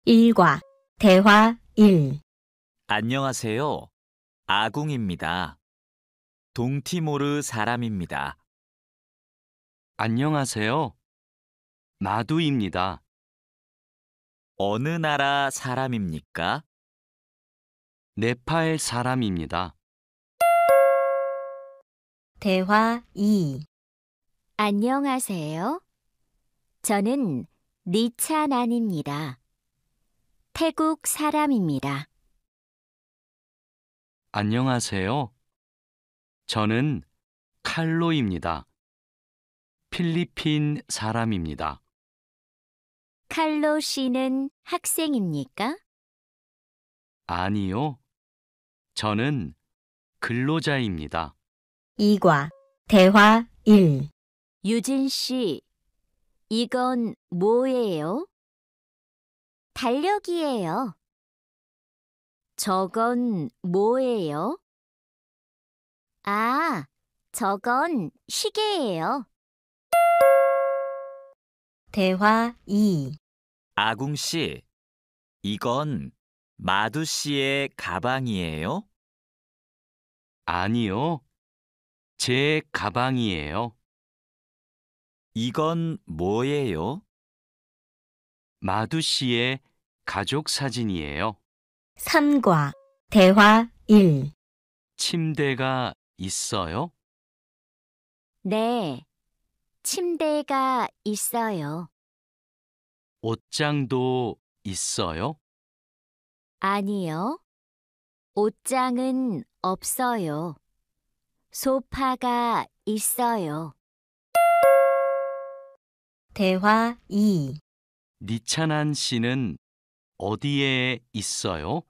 일과 대화 1. 안녕하세요. 아궁입니다. 동티모르 사람입니다. 안녕하세요. 마두입니다. 어느 나라 사람입니까? 네팔 사람입니다. 대화 2. 안녕하세요. 저는 니찬안입니다. 태국 사람입니다. 안녕하세요. 저는 칼로입니다. 필리핀 사람입니다. 칼로 씨는 학생입니까? 아니요. 저는 근로자입니다. 2과 대화 1. 유진 씨, 이건 뭐예요? 달력이에요. 저건 뭐예요? 아, 저건 시계예요. 대화 2. 아궁 씨, 이건 마두 씨의 가방이에요? 아니요. 제 가방이에요. 이건 뭐예요? 마두 씨의 가족 사진이에요. 3과 대화 1. 침대가 있어요? 네, 침대가 있어요. 옷장도 있어요? 아니요, 옷장은 없어요. 소파가 있어요. 대화 2. 니찬한 씨는 어디에 있어요?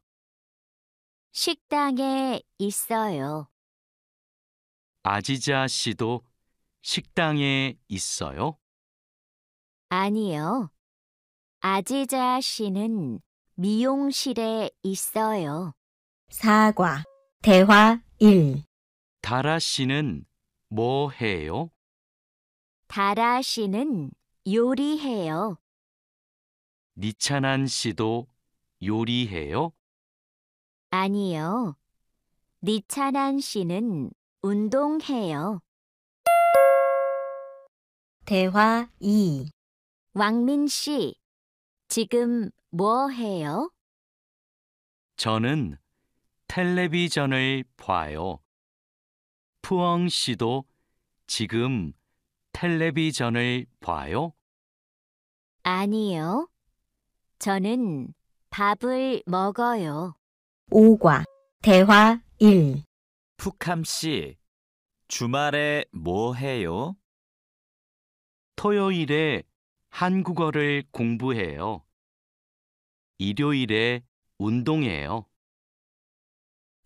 식당에 있어요. 아지자 씨도 식당에 있어요? 아니요, 아지자 씨는 미용실에 있어요. 4과 대화 1. 다라 씨는 뭐 해요? 다라 씨는 요리해요. 니찬한 씨도 요리해요? 아니요, 니찬한 씨는 운동해요. 대화 2. 왕민 씨, 지금 뭐 해요? 저는 텔레비전을 봐요. 푸엉 씨도 지금 텔레비전을 봐요? 아니요, 저는 밥을 먹어요. 5과 대화 1. 푸캄 씨, 주말에 뭐 해요? 토요일에 한국어를 공부해요. 일요일에 운동해요.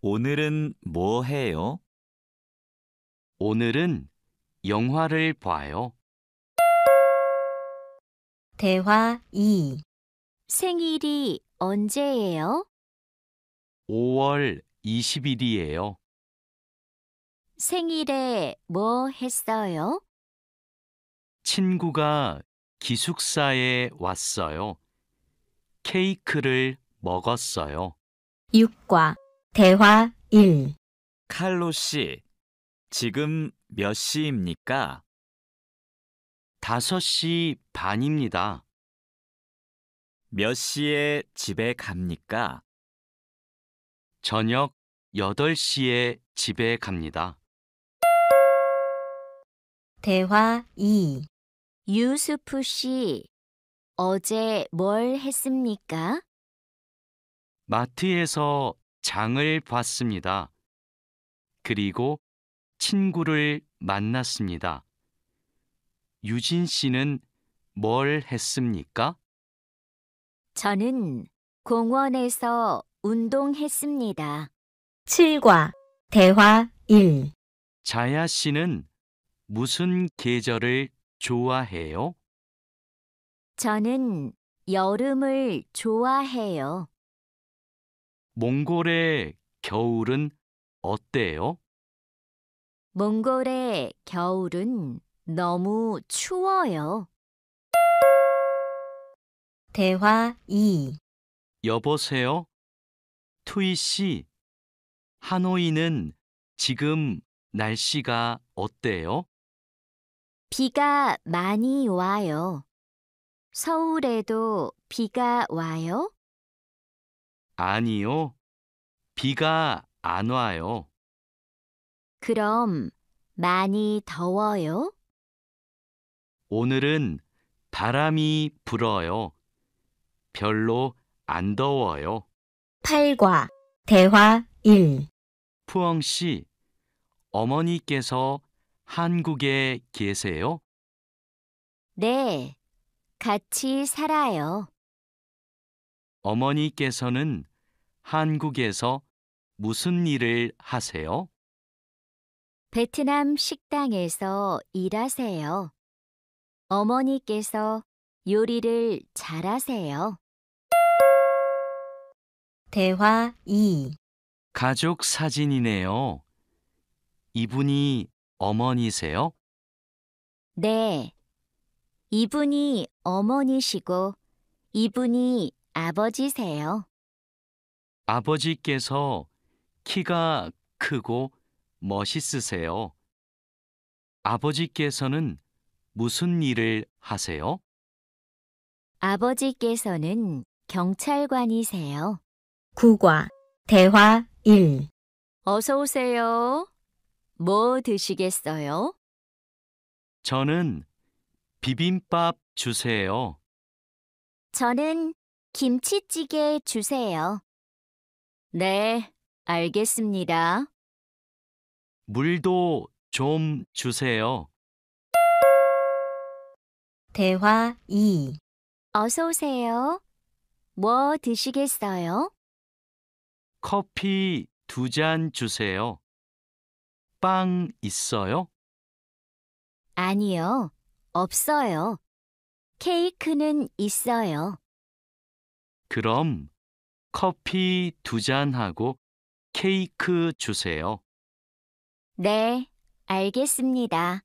오늘은 뭐 해요? 오늘은 영화를 봐요. 대화 2. 생일이 언제예요? 5월 20일이에요. 생일에 뭐 했어요? 친구가 기숙사에 왔어요. 케이크를 먹었어요. 6과 대화 1. 칼로 씨, 지금 몇 시입니까? 5시 반입니다. 몇 시에 집에 갑니까? 저녁 8시에 집에 갑니다. 대화 2. 유수프 씨, 어제 뭘 했습니까? 마트에서 장을 봤습니다. 그리고 친구를 만났습니다. 유진 씨는 뭘 했습니까? 저는 공원에서 운동했습니다. 7과 대화 1. 자야 씨는 무슨 계절을 좋아해요? 저는 여름을 좋아해요. 몽골의 겨울은 어때요? 몽골의 겨울은 너무 추워요. 대화 2. 여보세요? 투이 씨, 하노이는 지금 날씨가 어때요? 비가 많이 와요. 서울에도 비가 와요? 아니요. 비가 안 와요. 그럼 많이 더워요? 오늘은 바람이 불어요. 별로 안 더워요. 8과 대화 1. 푸엉 씨, 어머니께서 한국에 계세요? 네, 같이 살아요. 어머니께서는 한국에서 무슨 일을 하세요? 베트남 식당에서 일하세요. 어머니께서 요리를 잘하세요. 대화 2. 가족 사진이네요. 이분이 어머니세요? 네, 이분이 어머니시고 이분이 아버지세요. 아버지께서 키가 크고 멋있으세요. 아버지께서는 무슨 일을 하세요? 아버지께서는 경찰관이세요. 9과 대화 1. 어서 오세요. 뭐 드시겠어요? 저는 비빔밥 주세요. 저는 김치찌개 주세요. 네, 알겠습니다. 물도 좀 주세요. 대화 2. 어서 오세요. 뭐 드시겠어요? 커피 2잔 주세요. 빵 있어요? 아니요, 없어요. 케이크는 있어요. 그럼 커피 2잔하고 케이크 주세요. 네, 알겠습니다.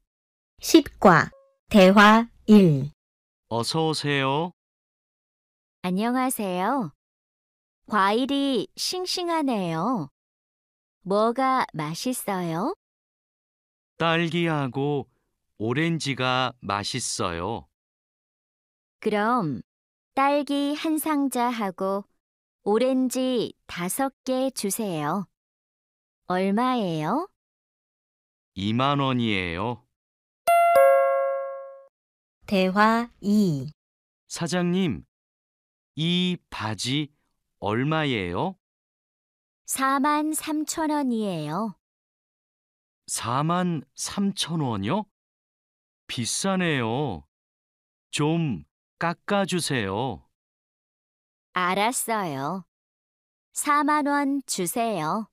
10과 대화 1. 어서 오세요. 안녕하세요. 과일이 싱싱하네요. 뭐가 맛있어요? 딸기하고 오렌지가 맛있어요. 그럼 딸기 한 상자하고 오렌지 5개 주세요. 얼마예요? 2만 원이에요. 대화 2. 사장님, 이 바지 얼마예요? 43,000원이에요. 4만 3천 원이요? 비싸네요. 좀 깎아주세요. 알았어요. 4만 원 주세요.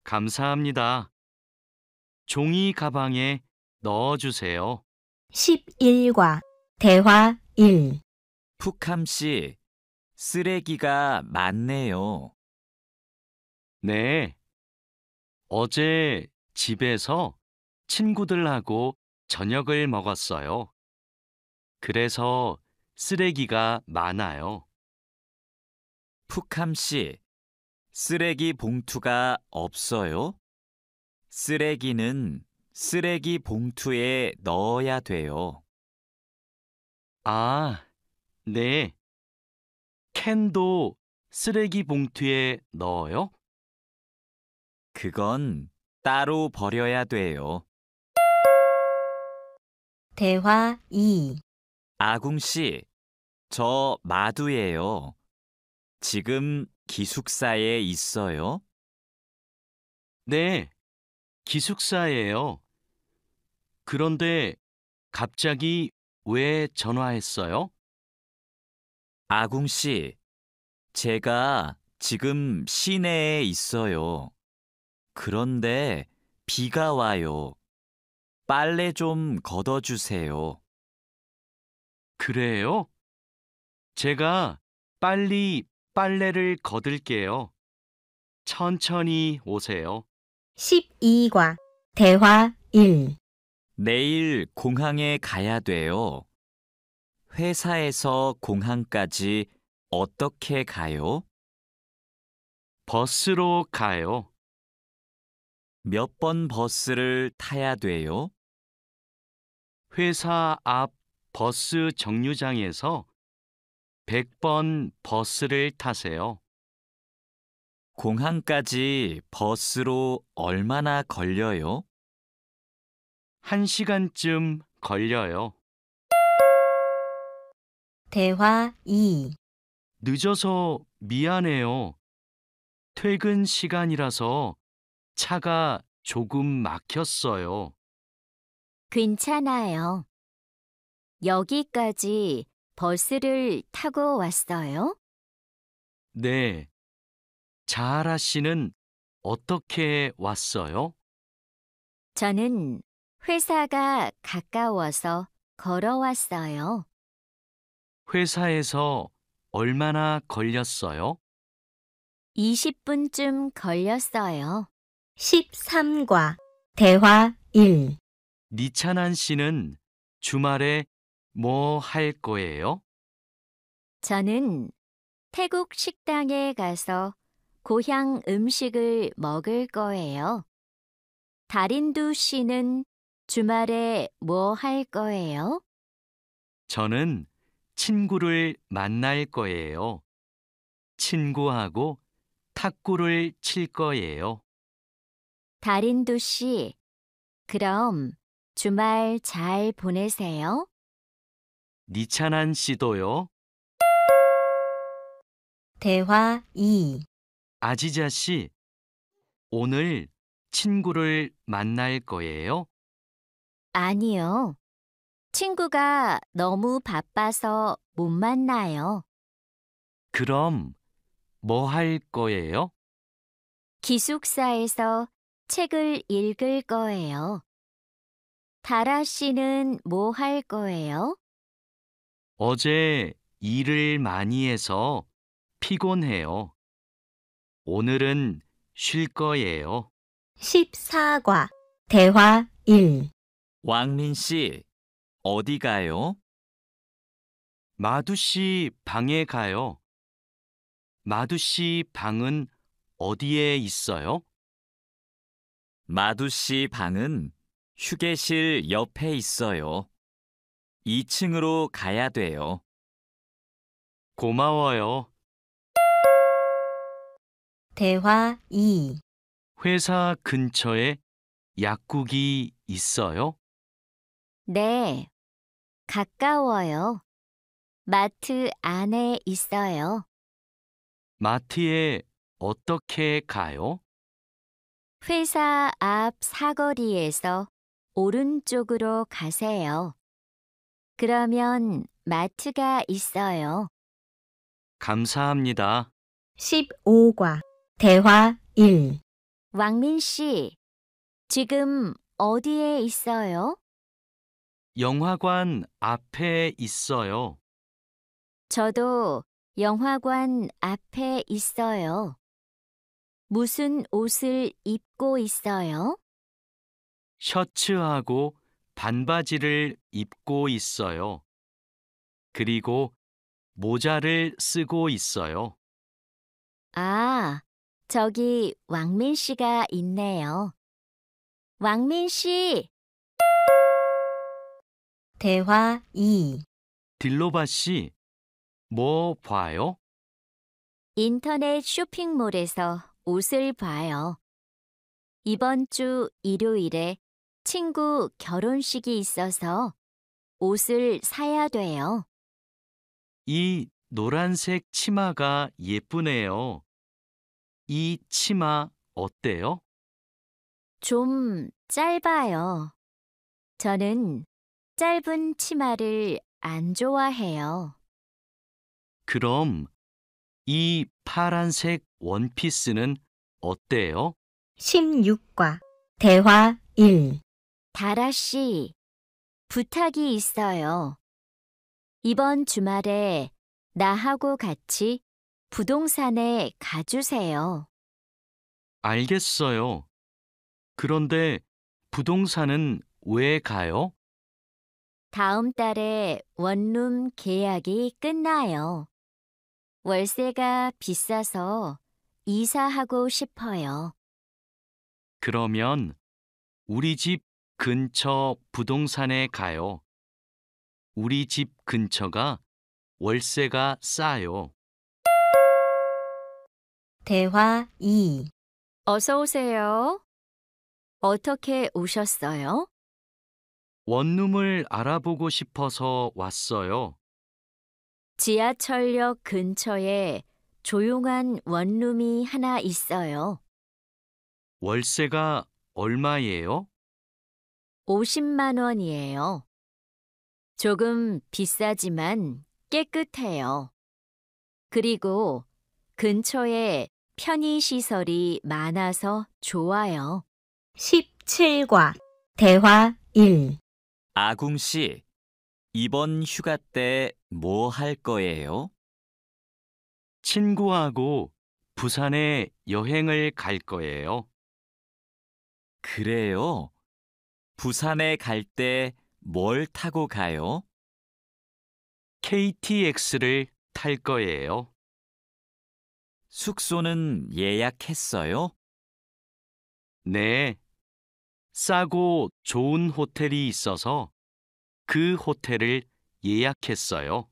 감사합니다. 종이 가방에 넣어주세요. 11과 대화 1. 푸캄 씨, 쓰레기가 많네요. 네. 어제 집에서 친구들하고 저녁을 먹었어요. 그래서 쓰레기가 많아요. 푸캄 씨, 쓰레기 봉투가 없어요? 쓰레기는 쓰레기 봉투에 넣어야 돼요. 아, 네. 캔도 쓰레기 봉투에 넣어요? 그건 따로 버려야 돼요. 대화 2. 아궁 씨, 저 마두예요. 지금 기숙사에 있어요? 네, 기숙사예요. 그런데 갑자기 왜 전화했어요? 아궁 씨, 제가 지금 시내에 있어요. 그런데 비가 와요. 빨래 좀 걷어주세요. 그래요? 제가 빨리 빨래를 걷을게요. 천천히 오세요. 12과 대화 1. 내일 공항에 가야 돼요. 회사에서 공항까지 어떻게 가요? 버스로 가요. 몇 번 버스를 타야 돼요? 회사 앞 버스 정류장에서 100번 버스를 타세요. 공항까지 버스로 얼마나 걸려요? 1시간쯤 걸려요. 대화 2. 늦어서 미안해요. 퇴근 시간이라서 차가 조금 막혔어요. 괜찮아요. 여기까지 버스를 타고 왔어요? 네. 자하라 씨는 어떻게 왔어요? 저는 회사가 가까워서 걸어왔어요. 회사에서 얼마나 걸렸어요? 20분쯤 걸렸어요. 13과 대화 1. 니찬한 씨는 주말에 뭐 할 거예요? 저는 태국 식당에 가서 고향 음식을 먹을 거예요. 다린두 씨는 주말에 뭐 할 거예요? 저는 친구를 만날 거예요. 친구하고 탁구를 칠 거예요. 다린두 씨, 그럼 주말 잘 보내세요. 니찬한 씨도요. 대화 2. 아지자 씨, 오늘 친구를 만날 거예요? 아니요. 친구가 너무 바빠서 못 만나요. 그럼 뭐 할 거예요? 기숙사에서 책을 읽을 거예요. 다라 씨는 뭐 할 거예요? 어제 일을 많이 해서 피곤해요. 오늘은 쉴 거예요. 14과 대화 1. 왕민 씨, 어디 가요? 마두 씨 방에 가요. 마두 씨 방은 어디에 있어요? 마두 씨 방은 휴게실 옆에 있어요. 2층으로 가야 돼요. 고마워요. 대화 2. 회사 근처에 약국이 있어요? 네, 가까워요. 마트 안에 있어요. 마트에 어떻게 가요? 회사 앞 사거리에서 오른쪽으로 가세요. 그러면 마트가 있어요. 감사합니다. 15과 대화 1. 왕민 씨, 지금 어디에 있어요? 영화관 앞에 있어요. 저도 영화관 앞에 있어요. 무슨 옷을 입고 있어요? 셔츠하고 반바지를 입고 있어요. 그리고 모자를 쓰고 있어요. 아, 저기 왕민 씨가 있네요. 왕민 씨, 대화 2. 딜로바 씨, 뭐 봐요? 인터넷 쇼핑몰에서 옷을 봐요. 이번 주 일요일에 친구 결혼식이 있어서 옷을 사야 돼요. 이 노란색 치마가 예쁘네요. 이 치마 어때요? 좀 짧아요. 저는 짧은 치마를 안 좋아해요. 그럼 이 파란색 원피스는 어때요? 16과 대화 1. 다라 씨, 부탁이 있어요. 이번 주말에 나하고 같이 부동산에 가주세요. 알겠어요. 그런데 부동산은 왜 가요? 다음 달에 원룸 계약이 끝나요. 월세가 비싸서 이사하고 싶어요. 그러면 우리 집 근처 부동산에 가요. 우리 집 근처가 월세가 싸요. 대화 2. 어서 오세요. 어떻게 오셨어요? 원룸을 알아보고 싶어서 왔어요. 지하철역 근처에 조용한 원룸이 하나 있어요. 월세가 얼마예요? 50만 원이에요. 조금 비싸지만 깨끗해요. 그리고 근처에 편의시설이 많아서 좋아요. 17과 대화 1. 아궁 씨, 이번 휴가 때 뭐 할 거예요? 친구하고 부산에 여행을 갈 거예요. 그래요. 부산에 갈 때 뭘 타고 가요? KTX를 탈 거예요. 숙소는 예약했어요? 네. 싸고 좋은 호텔이 있어서 그 호텔을 예약했어요.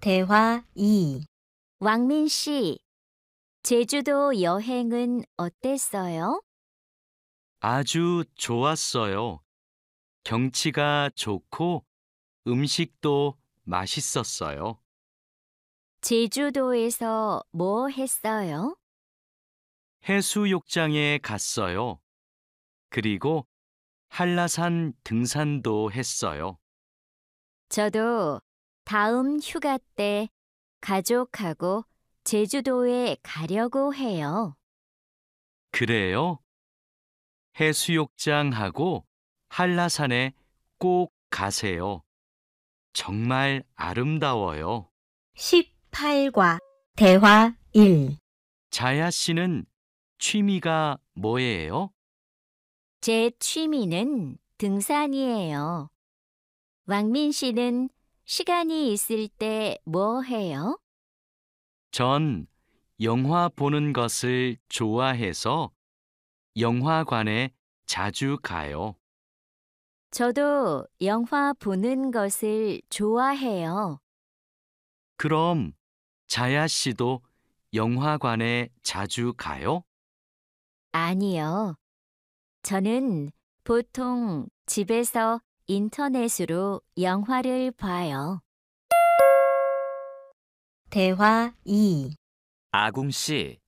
대화 2. 왕민 씨, 제주도 여행은 어땠어요? 아주 좋았어요. 경치가 좋고 음식도 맛있었어요. 제주도에서 뭐 했어요? 해수욕장에 갔어요. 그리고 한라산 등산도 했어요. 저도 다음 휴가 때 가족하고 제주도에 가려고 해요. 그래요? 해수욕장하고 한라산에 꼭 가세요. 정말 아름다워요. 18과 대화 1. 자야 씨는 취미가 뭐예요? 제 취미는 등산이에요. 왕민 씨는 시간이 있을 때 뭐 해요? 전 영화 보는 것을 좋아해서 영화관에 자주 가요. 저도 영화 보는 것을 좋아해요. 그럼 자야 씨도 영화관에 자주 가요? 아니요. 저는 보통 집에서 인터넷으로 영화를 봐요. 대화 2. 아궁 씨,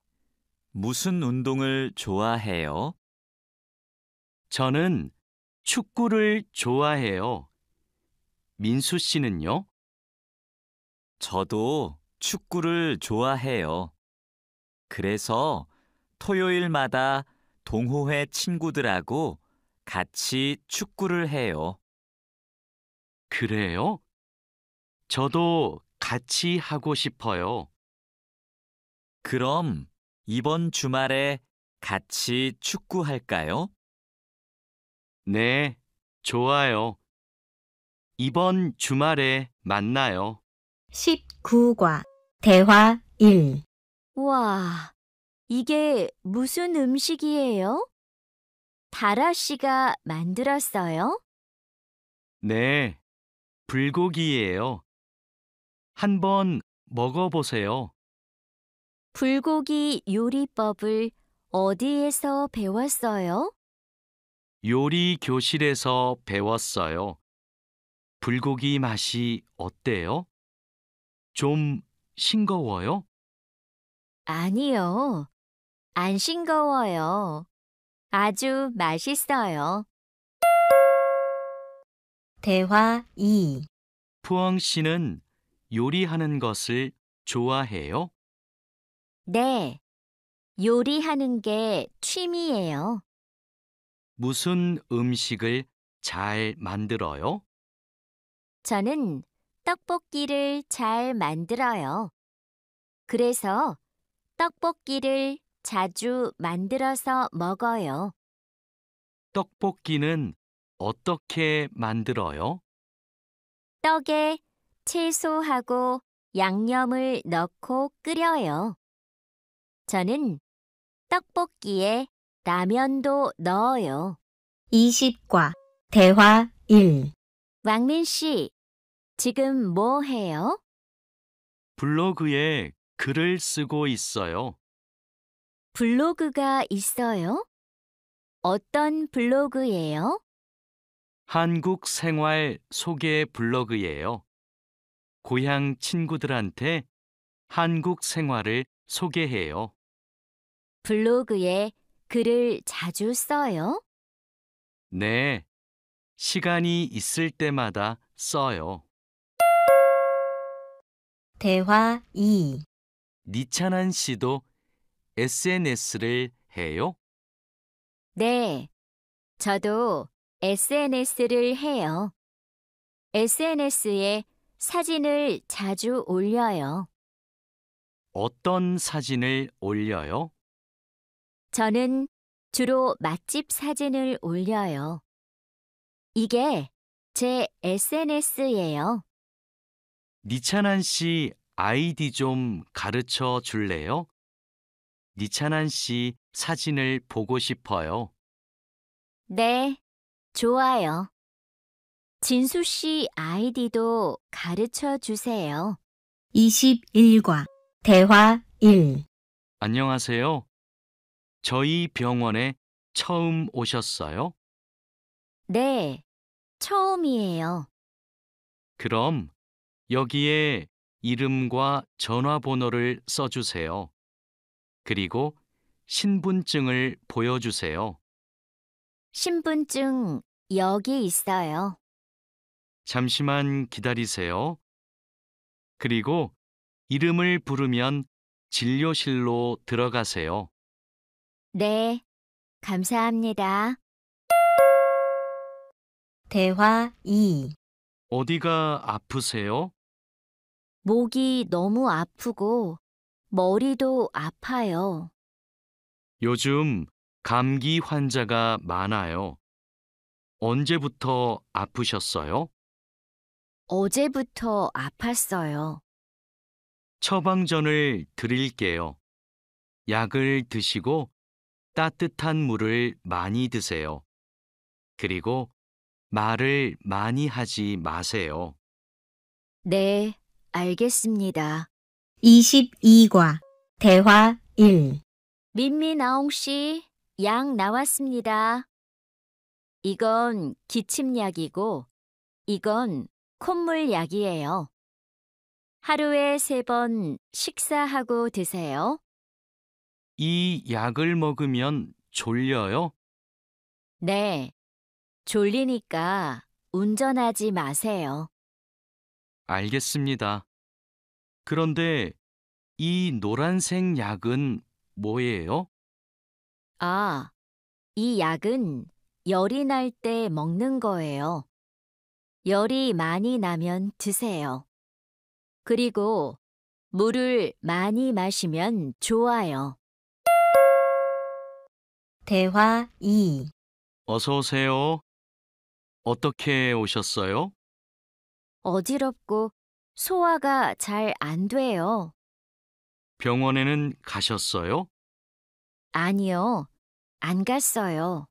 무슨 운동을 좋아해요? 저는 축구를 좋아해요. 민수 씨는요? 저도 축구를 좋아해요. 그래서 토요일마다 동호회 친구들하고 같이 축구를 해요. 그래요? 저도 같이 하고 싶어요. 그럼 이번 주말에 같이 축구할까요? 네, 좋아요. 이번 주말에 만나요. 19과 대화 1. 와, 이게 무슨 음식이에요? 다라 씨가 만들었어요? 네, 불고기예요. 한번 먹어보세요. 불고기 요리법을 어디에서 배웠어요? 요리 교실에서 배웠어요. 불고기 맛이 어때요? 좀 싱거워요? 아니요. 안 싱거워요. 아주 맛있어요. 대화 2. 푸엉 씨는 요리하는 것을 좋아해요? 네. 요리하는 게 취미예요. 무슨 음식을 잘 만들어요? 저는 떡볶이를 잘 만들어요. 그래서 떡볶이를 자주 만들어서 먹어요. 떡볶이는 어떻게 만들어요? 떡에 채소하고 양념을 넣고 끓여요. 저는 떡볶이에 라면도 넣어요. 20과 대화 1. 왕민 씨, 지금 뭐 해요? 블로그에 글을 쓰고 있어요. 블로그가 있어요? 어떤 블로그예요? 한국 생활 소개 블로그예요. 고향 친구들한테 한국 생활을 소개해요. 블로그에 글을 자주 써요? 네, 시간이 있을 때마다 써요. 대화 2. 니찬한 씨도 SNS를 해요? 네, 저도 SNS를 해요. SNS에 사진을 자주 올려요. 어떤 사진을 올려요? 저는 주로 맛집 사진을 올려요. 이게 제 SNS예요. 니찬한 씨 아이디 좀 가르쳐 줄래요? 니찬한 씨 사진을 보고 싶어요. 네, 좋아요. 진수 씨 아이디도 가르쳐 주세요. 21과 대화 1. 안녕하세요. 저희 병원에 처음 오셨어요? 네, 처음이에요. 그럼 여기에 이름과 전화번호를 써주세요. 그리고 신분증을 보여주세요. 신분증 여기 있어요. 잠시만 기다리세요. 그리고 이름을 부르면 진료실로 들어가세요. 네, 감사합니다. 대화 2. 어디가 아프세요? 목이 너무 아프고 머리도 아파요. 요즘 감기 환자가 많아요. 언제부터 아프셨어요? 어제부터 아팠어요. 처방전을 드릴게요. 약을 드시고 따뜻한 물을 많이 드세요. 그리고 말을 많이 하지 마세요. 네, 알겠습니다. 22과 대화 1. 민미나옹 씨, 약 나왔습니다. 이건 기침약이고, 이건 콧물약이에요. 하루에 3번 식사하고 드세요. 이 약을 먹으면 졸려요? 네, 졸리니까 운전하지 마세요. 알겠습니다. 그런데 이 노란색 약은 뭐예요? 아, 이 약은 열이 날 때 먹는 거예요. 열이 많이 나면 드세요. 그리고 물을 많이 마시면 좋아요. 대화 2. 어서 오세요. 어떻게 오셨어요? 어지럽고 소화가 잘 안 돼요. 병원에는 가셨어요? 아니요, 안 갔어요.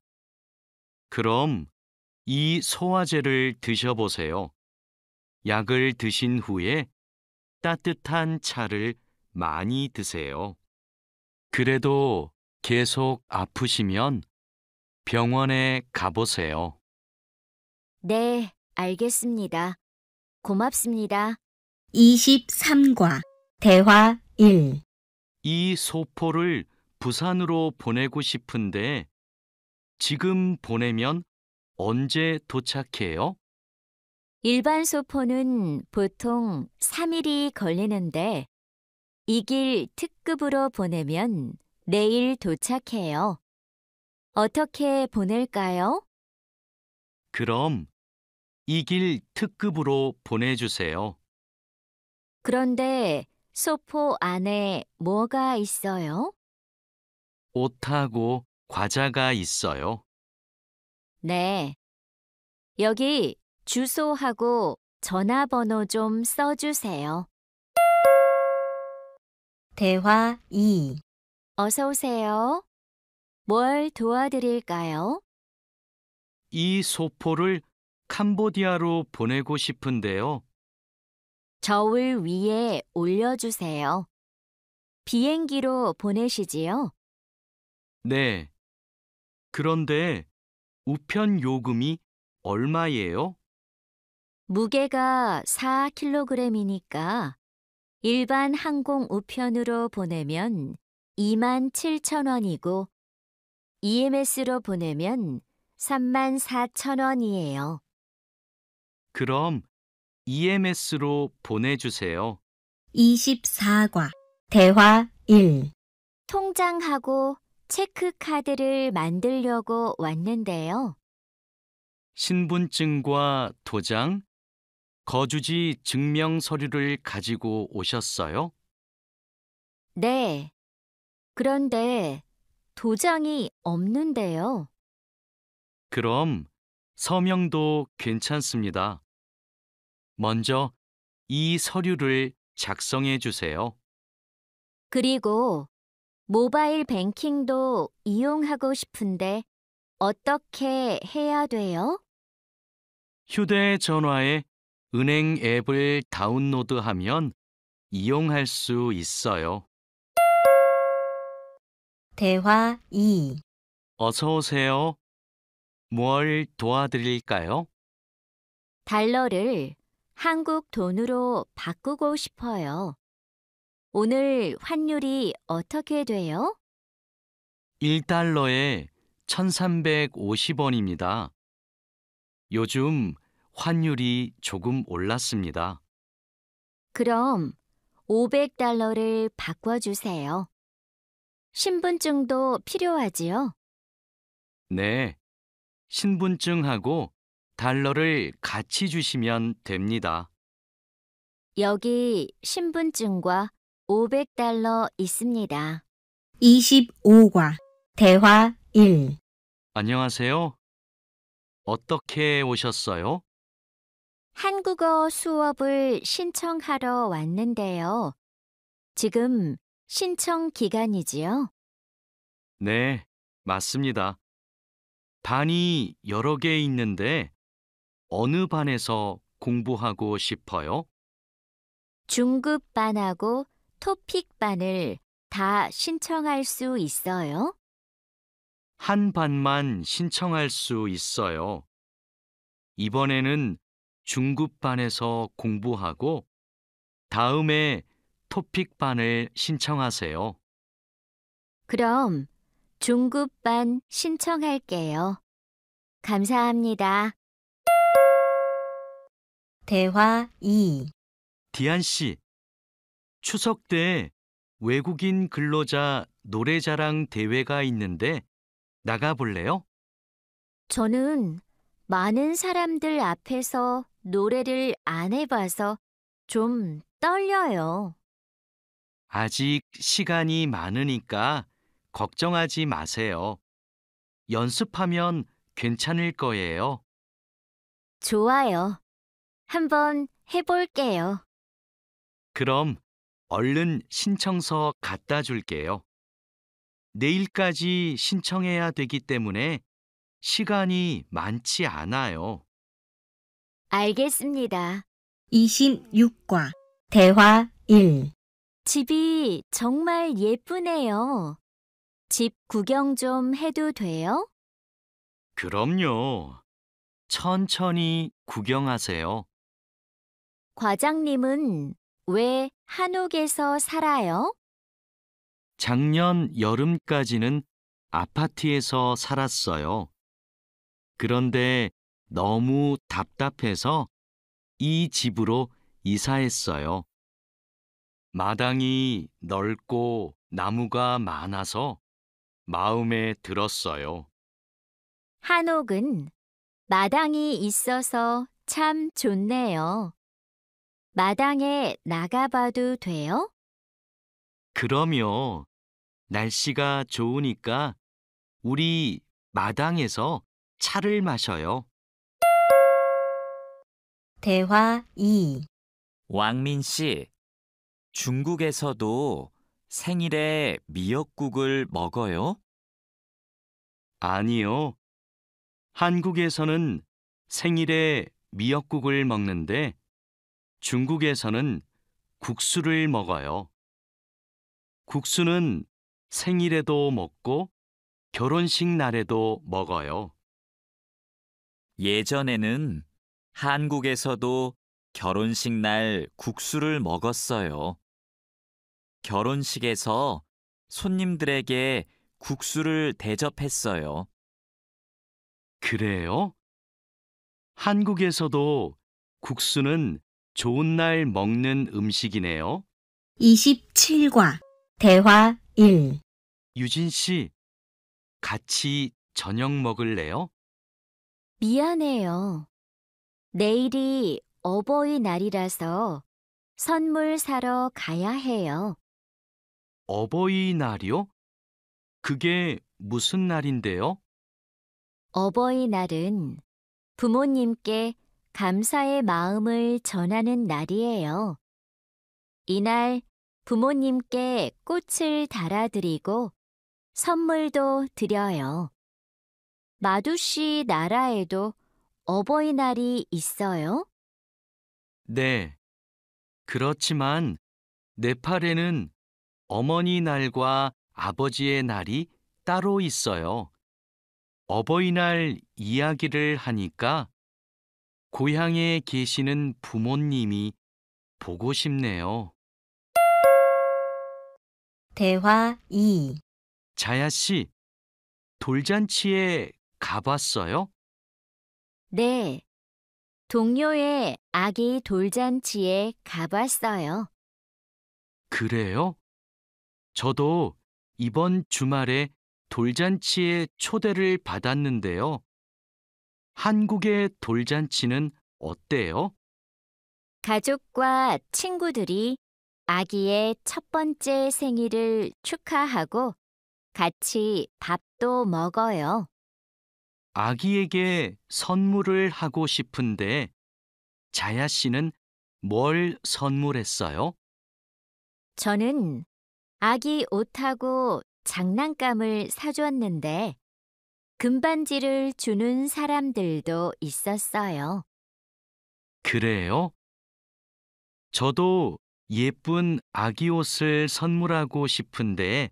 그럼 이 소화제를 드셔보세요. 약을 드신 후에 따뜻한 차를 많이 드세요. 그래도 계속 아프시면 병원에 가보세요. 네, 알겠습니다. 고맙습니다. 23과 대화 1. 이 소포를 부산으로 보내고 싶은데 지금 보내면 언제 도착해요? 일반 소포는 보통 3일이 걸리는데 이 길 특급으로 보내면 내일 도착해요. 어떻게 보낼까요? 그럼 이 길 특급으로 보내주세요. 그런데 소포 안에 뭐가 있어요? 옷하고 과자가 있어요. 네. 여기 주소하고 전화번호 좀 써주세요. 대화 2. 어서 오세요. 뭘 도와드릴까요? 이 소포를 캄보디아로 보내고 싶은데요. 저울 위에 올려주세요. 비행기로 보내시지요? 네. 그런데 우편 요금이 얼마예요? 무게가 4kg이니까 일반 항공 우편으로 보내면 27,000원이고 EMS로 보내면 34,000원이에요. 그럼 EMS로 보내주세요. 24과 대화 1. 통장하고 체크카드를 만들려고 왔는데요. 신분증과 도장, 거주지 증명 서류를 가지고 오셨어요? 네. 그런데 도장이 없는데요. 그럼 서명도 괜찮습니다. 먼저 이 서류를 작성해 주세요. 그리고 모바일 뱅킹도 이용하고 싶은데 어떻게 해야 돼요? 휴대전화에 은행 앱을 다운로드하면 이용할 수 있어요. 대화 2. 어서 오세요. 뭘 도와드릴까요? 달러를 한국 돈으로 바꾸고 싶어요. 오늘 환율이 어떻게 돼요? 1달러에 1,350원입니다. 요즘 환율이 조금 올랐습니다. 그럼 500달러를 바꿔주세요. 신분증도 필요하지요? 네, 신분증하고 달러를 같이 주시면 됩니다. 여기 신분증과 500달러 있습니다. 25과 대화 1. 안녕하세요. 어떻게 오셨어요? 한국어 수업을 신청하러 왔는데요. 지금 신청 기간이지요? 네, 맞습니다. 반이 여러 개 있는데 어느 반에서 공부하고 싶어요? 중급반하고 토픽반을 다 신청할 수 있어요? 한 반만 신청할 수 있어요. 이번에는 중급반에서 공부하고 다음에 토픽반을 신청하세요. 그럼 중급반 신청할게요. 감사합니다. 대화 2. 디안 씨, 추석 때 외국인 근로자 노래자랑 대회가 있는데 나가볼래요? 저는 많은 사람들 앞에서 노래를 안 해봐서 좀 떨려요. 아직 시간이 많으니까 걱정하지 마세요. 연습하면 괜찮을 거예요. 좋아요. 한번 해볼게요. 그럼 얼른 신청서 갖다 줄게요. 내일까지 신청해야 되기 때문에 시간이 많지 않아요. 알겠습니다. 26과 대화 1. 집이 정말 예쁘네요. 집 구경 좀 해도 돼요? 그럼요. 천천히 구경하세요. 과장님은 왜 한옥에서 살아요? 작년 여름까지는 아파트에서 살았어요. 그런데 너무 답답해서 이 집으로 이사했어요. 마당이 넓고 나무가 많아서 마음에 들었어요. 한옥은 마당이 있어서 참 좋네요. 마당에 나가봐도 돼요? 그럼요. 날씨가 좋으니까 우리 마당에서 차를 마셔요. 대화 2. 왕민 씨, 중국에서도 생일에 미역국을 먹어요? 아니요. 한국에서는 생일에 미역국을 먹는데 중국에서는 국수를 먹어요. 국수는 생일에도 먹고 결혼식 날에도 먹어요. 예전에는 한국에서도 결혼식 날 국수를 먹었어요. 결혼식에서 손님들에게 국수를 대접했어요. 그래요? 한국에서도 국수는 좋은 날 먹는 음식이네요. 27과 대화 1. 유진 씨, 같이 저녁 먹을래요? 미안해요. 내일이 어버이날이라서 선물 사러 가야 해요. 어버이날이요? 그게 무슨 날인데요? 어버이날은 부모님께 감사의 마음을 전하는 날이에요. 이날 부모님께 꽃을 달아드리고 선물도 드려요. 마두 씨 나라에도 어버이날이 있어요? 네. 그렇지만 네팔에는 어머니 날과 아버지의 날이 따로 있어요. 어버이날 이야기를 하니까 고향에 계시는 부모님이 보고 싶네요. 대화 2. 자야 씨, 돌잔치에 가봤어요? 네. 동료의 아기 돌잔치에 가봤어요. 그래요? 저도 이번 주말에 돌잔치에 초대를 받았는데요. 한국의 돌잔치는 어때요? 가족과 친구들이 아기의 첫 번째 생일을 축하하고 같이 밥도 먹어요. 아기에게 선물을 하고 싶은데 자야 씨는 뭘 선물했어요? 저는 아기 옷하고 장난감을 사줬는데 금반지를 주는 사람들도 있었어요. 그래요? 저도 예쁜 아기 옷을 선물하고 싶은데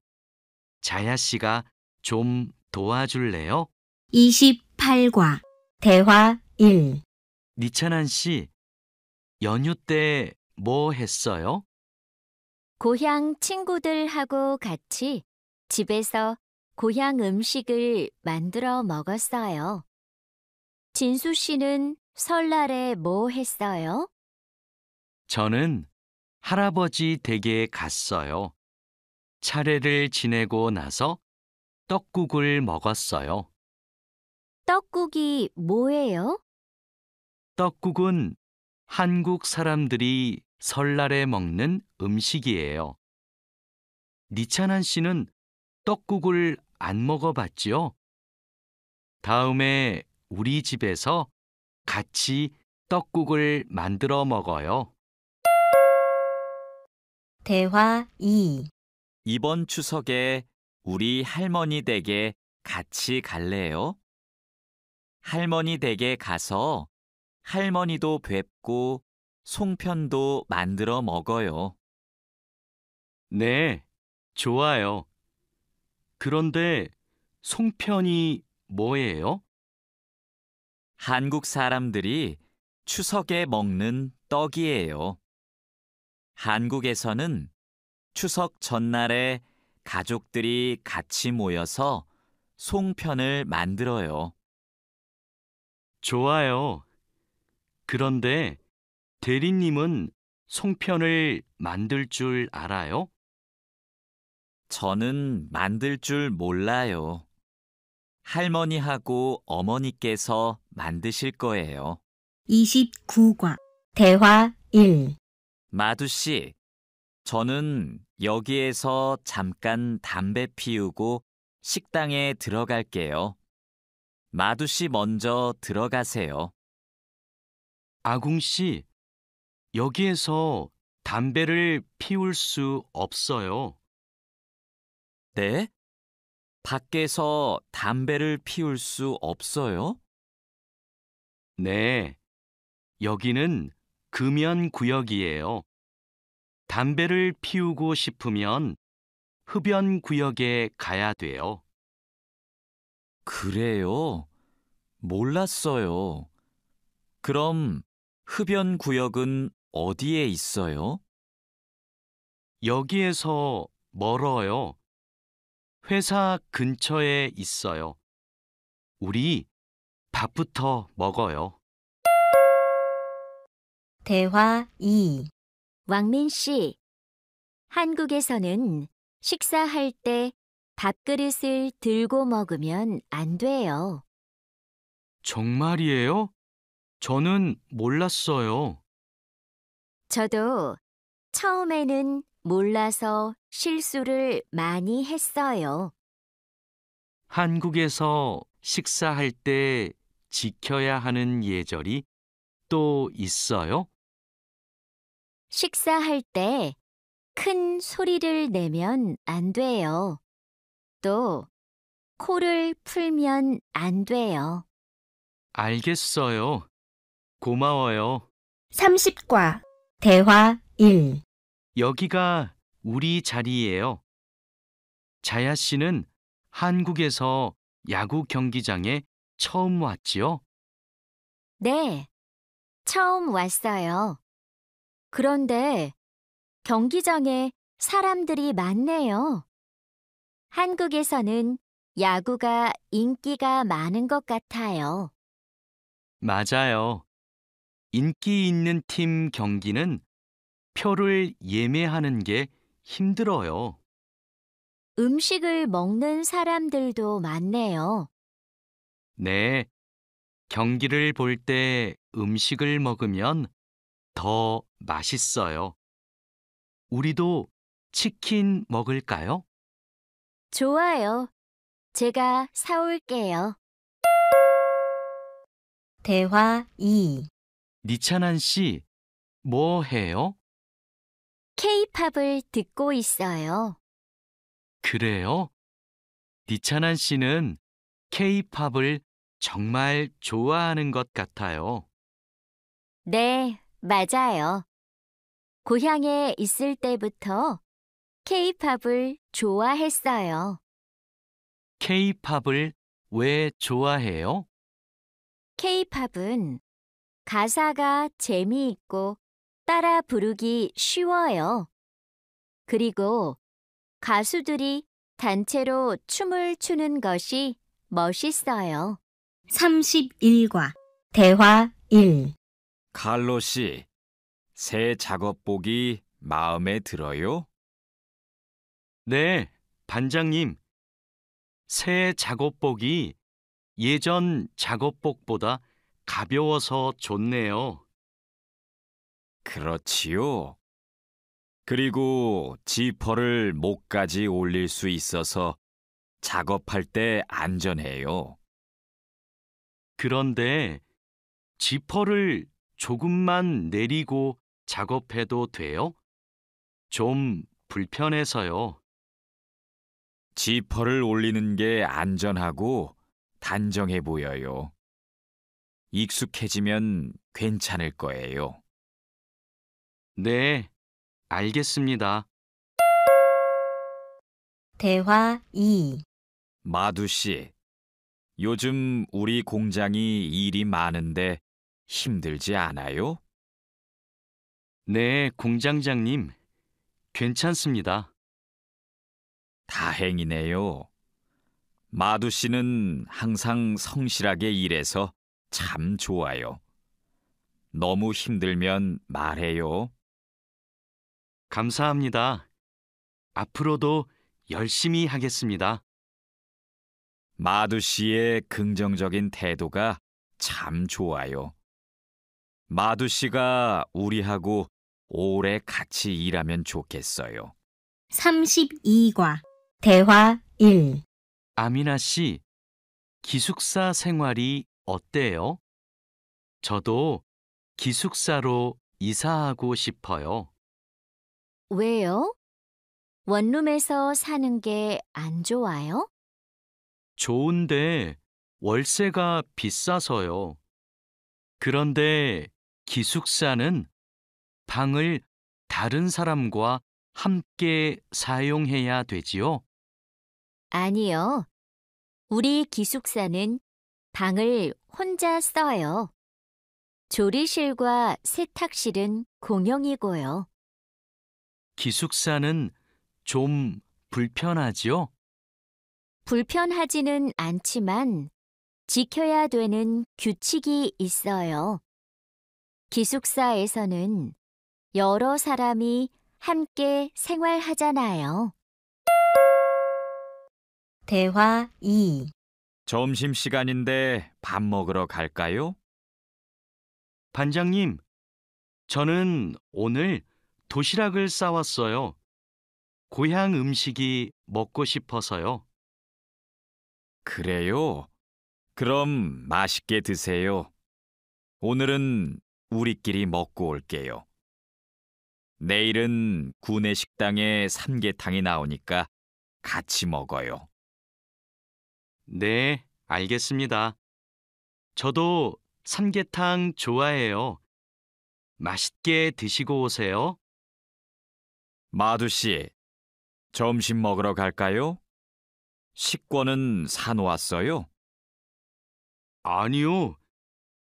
자야 씨가 좀 도와줄래요? 28과 대화 1. 니찬한 씨, 연휴 때 뭐 했어요? 고향 친구들하고 같이 집에서 고향 음식을 만들어 먹었어요. 진수 씨는 설날에 뭐 했어요? 저는 할아버지 댁에 갔어요. 차례를 지내고 나서 떡국을 먹었어요. 떡국이 뭐예요? 떡국은 한국 사람들이 설날에 먹는 음식이에요. 니찬한 씨는 떡국을 안 먹어봤지요? 다음에 우리 집에서 같이 떡국을 만들어 먹어요. 대화 2. 이번 추석에 우리 할머니 댁에 같이 갈래요? 할머니 댁에 가서 할머니도 뵙고 송편도 만들어 먹어요. 네, 좋아요. 그런데 송편이 뭐예요? 한국 사람들이 추석에 먹는 떡이에요. 한국에서는 추석 전날에 가족들이 같이 모여서 송편을 만들어요. 좋아요. 그런데 대리님은 송편을 만들 줄 알아요? 저는 만들 줄 몰라요. 할머니하고 어머니께서 만드실 거예요. 29과 대화 1. 마두 씨, 저는 여기에서 잠깐 담배 피우고 식당에 들어갈게요. 마두 씨 먼저 들어가세요. 아궁 씨, 여기에서 담배를 피울 수 없어요. 네? 밖에서 담배를 피울 수 없어요? 네, 여기는 금연 구역이에요. 담배를 피우고 싶으면 흡연 구역에 가야 돼요. 그래요? 몰랐어요. 그럼 흡연 구역은 어디에 있어요? 여기에서 멀어요. 회사 근처에 있어요. 우리 밥부터 먹어요. 대화 2. 왕민 씨, 한국에서는 식사할 때 밥그릇을 들고 먹으면 안 돼요. 정말이에요? 저는 몰랐어요. 저도 처음에는 몰라서 실수를 많이 했어요. 한국에서 식사할 때 지켜야 하는 예절이 또 있어요? 식사할 때 큰 소리를 내면 안 돼요. 또 코를 풀면 안 돼요. 알겠어요. 고마워요. 30과 대화 1. 여기가 우리 자리예요. 자야 씨는 한국에서 야구 경기장에 처음 왔지요? 네, 처음 왔어요. 그런데 경기장에 사람들이 많네요. 한국에서는 야구가 인기가 많은 것 같아요. 맞아요. 인기 있는 팀 경기는 표를 예매하는 게 힘들어요. 음식을 먹는 사람들도 많네요. 네, 경기를 볼 때 음식을 먹으면 더 맛있어요. 우리도 치킨 먹을까요? 좋아요. 제가 사올게요. 대화 2. 니찬한 씨, 뭐 해요? K-팝을 듣고 있어요. 그래요? 니찬한 씨는 K-팝을 정말 좋아하는 것 같아요. 네, 맞아요. 고향에 있을 때부터 K-팝을 좋아했어요. K-팝을 왜 좋아해요? K-팝은 가사가 재미있고 따라 부르기 쉬워요. 그리고 가수들이 단체로 춤을 추는 것이 멋있어요. 31과 대화 1. 칼로 씨, 새 작업복이 마음에 들어요? 네, 반장님. 새 작업복이 예전 작업복보다 가벼워서 좋네요. 그렇지요. 그리고 지퍼를 목까지 올릴 수 있어서 작업할 때 안전해요. 그런데 지퍼를 조금만 내리고 작업해도 돼요? 좀 불편해서요. 지퍼를 올리는 게 안전하고 단정해 보여요. 익숙해지면 괜찮을 거예요. 네, 알겠습니다. 대화 2. 마두 씨, 요즘 우리 공장이 일이 많은데 힘들지 않아요? 네, 공장장님. 괜찮습니다. 다행이네요. 마두 씨는 항상 성실하게 일해서 참 좋아요. 너무 힘들면 말해요. 감사합니다. 앞으로도 열심히 하겠습니다. 마두 씨의 긍정적인 태도가 참 좋아요. 마두 씨가 우리하고 오래 같이 일하면 좋겠어요. 32과 대화 1. 아미나 씨, 기숙사 생활이 어때요? 저도 기숙사로 이사하고 싶어요. 왜요? 원룸에서 사는 게 안 좋아요? 좋은데 월세가 비싸서요. 그런데 기숙사는 방을 다른 사람과 함께 사용해야 되지요? 아니요. 우리 기숙사는 방을 혼자 써요. 조리실과 세탁실은 공용이고요. 기숙사는 좀 불편하지요? 불편하지는 않지만 지켜야 되는 규칙이 있어요. 기숙사에서는 여러 사람이 함께 생활하잖아요. 대화 2. 점심시간인데 밥 먹으러 갈까요? 반장님, 저는 오늘 도시락을 싸왔어요. 고향 음식이 먹고 싶어서요. 그래요? 그럼 맛있게 드세요. 오늘은 우리끼리 먹고 올게요. 내일은 구내 식당에 삼계탕이 나오니까 같이 먹어요. 네, 알겠습니다. 저도 삼계탕 좋아해요. 맛있게 드시고 오세요. 마두 씨, 점심 먹으러 갈까요? 식권은 사놓았어요? 아니요,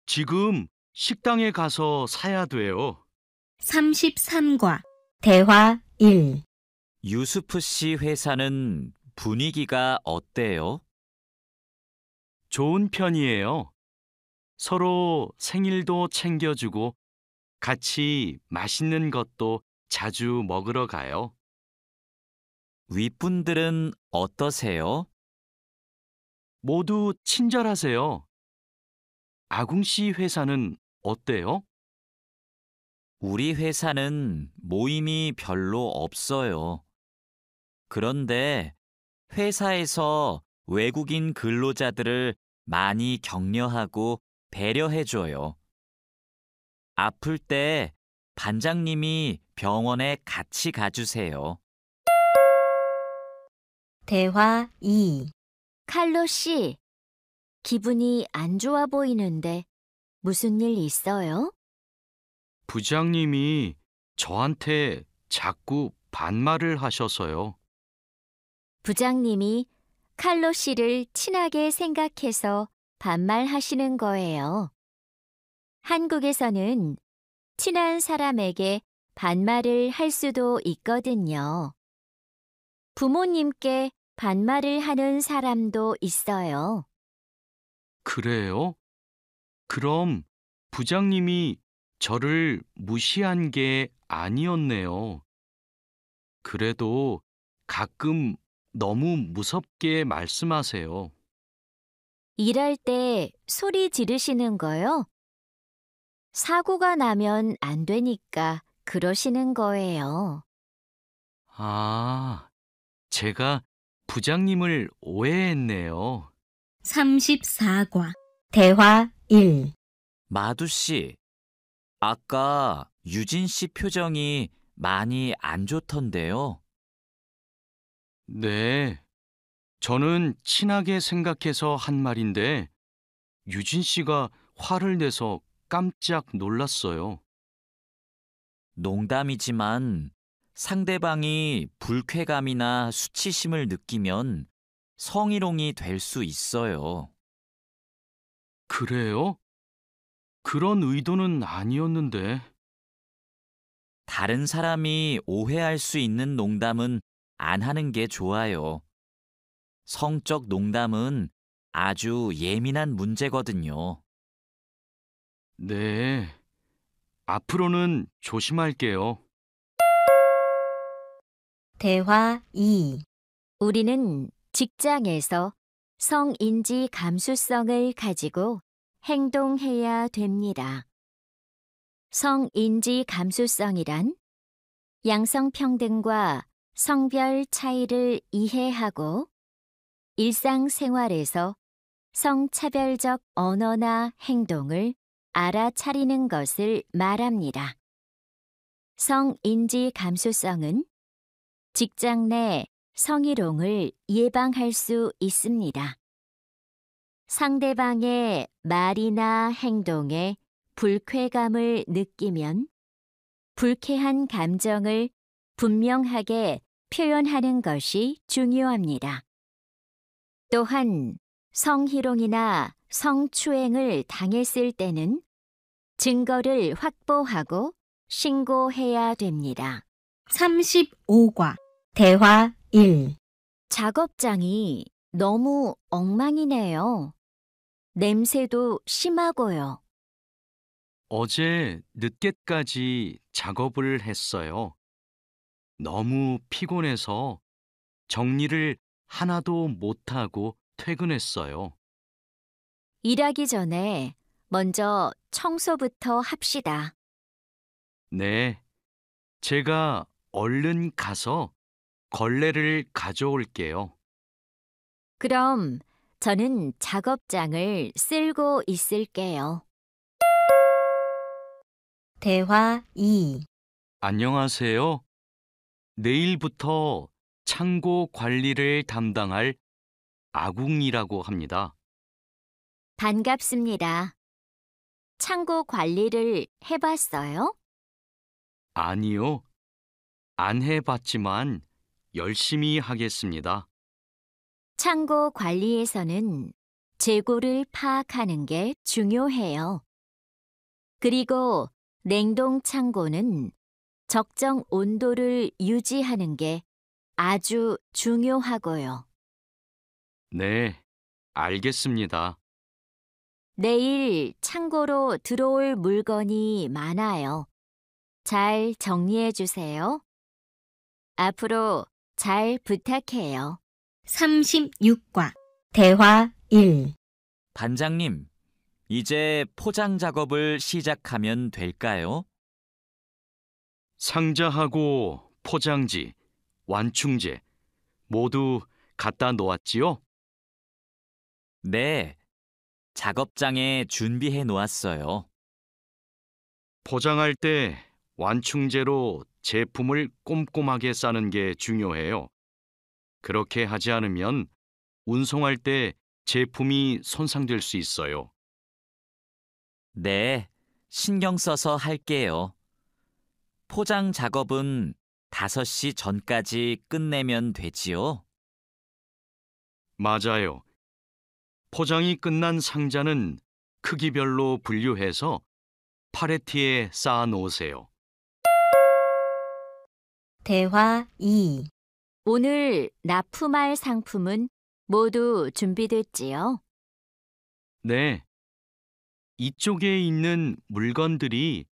지금 식당에 가서 사야 돼요. 33과 대화 1. 유수프 씨 회사는 분위기가 어때요? 좋은 편이에요. 서로 생일도 챙겨주고 같이 맛있는 것도 자주 먹으러 가요. 윗분들은 어떠세요? 모두 친절하세요. 아궁 씨 회사는 어때요? 우리 회사는 모임이 별로 없어요. 그런데 회사에서 외국인 근로자들을 많이 격려하고 배려해줘요. 아플 때 반장님이 병원에 같이 가주세요. 대화 2. 칼로 씨, 기분이 안 좋아 보이는데 무슨 일 있어요? 부장님이 저한테 자꾸 반말을 하셔서요. 부장님이 칼로 씨를 친하게 생각해서 반말하시는 거예요. 한국에서는 친한 사람에게 반말을 할 수도 있거든요. 부모님께 반말을 하는 사람도 있어요. 그래요? 그럼 부장님이 저를 무시한 게 아니었네요. 그래도 가끔 너무 무섭게 말씀하세요. 일할 때 소리 지르시는 거요? 사고가 나면 안 되니까 그러시는 거예요. 아, 제가 부장님을 오해했네요. 34과 대화 1. 마두 씨, 아까 유진 씨 표정이 많이 안 좋던데요. 네, 저는 친하게 생각해서 한 말인데 유진 씨가 화를 내서 깜짝 놀랐어요. 농담이지만 상대방이 불쾌감이나 수치심을 느끼면 성희롱이 될 수 있어요. 그래요? 그런 의도는 아니었는데. 다른 사람이 오해할 수 있는 농담은 안 하는 게 좋아요. 성적 농담은 아주 예민한 문제거든요. 네, 앞으로는 조심할게요. 대화 2. 우리는 직장에서 성인지 감수성을 가지고 행동해야 됩니다. 성인지 감수성이란 양성평등과 성별 차이를 이해하고 일상생활에서 성차별적 언어나 행동을 알아차리는 것을 말합니다. 성인지 감수성은 직장 내 성희롱을 예방할 수 있습니다. 상대방의 말이나 행동에 불쾌감을 느끼면 불쾌한 감정을 분명하게 표현하는 것이 중요합니다. 또한 성희롱이나 성추행을 당했을 때는 증거를 확보하고 신고해야 됩니다. 35과 대화 1. 작업장이 너무 엉망이네요. 냄새도 심하고요. 어제 늦게까지 작업을 했어요. 너무 피곤해서 정리를 하나도 못하고 퇴근했어요. 일하기 전에 먼저 청소부터 합시다. 네, 제가 얼른 가서 걸레를 가져올게요. 그럼 저는 작업장을 쓸고 있을게요. 대화 2. 안녕하세요. 내일부터 창고 관리를 담당할 아궁이라고 합니다. 반갑습니다. 창고 관리를 해봤어요? 아니요, 안 해봤지만 열심히 하겠습니다. 창고 관리에서는 재고를 파악하는 게 중요해요. 그리고 냉동 창고는 적정 온도를 유지하는 게 아주 중요하고요. 네, 알겠습니다. 내일 창고로 들어올 물건이 많아요. 잘 정리해 주세요. 앞으로 잘 부탁해요. 36과 대화 1. 반장님, 이제 포장 작업을 시작하면 될까요? 상자하고 포장지, 완충제 모두 갖다 놓았지요? 네, 작업장에 준비해 놓았어요. 포장할 때 완충제로 제품을 꼼꼼하게 싸는 게 중요해요. 그렇게 하지 않으면 운송할 때 제품이 손상될 수 있어요. 네, 신경 써서 할게요. 포장 작업은 5시 전까지 끝내면 되지요? 맞아요. 포장이 끝난 상자는 크기별로 분류해서 팔레트에 쌓아 놓으세요. 대화 2. 오늘 납품할 상품은 모두 준비됐지요? 네. 이쪽에 있는 물건들이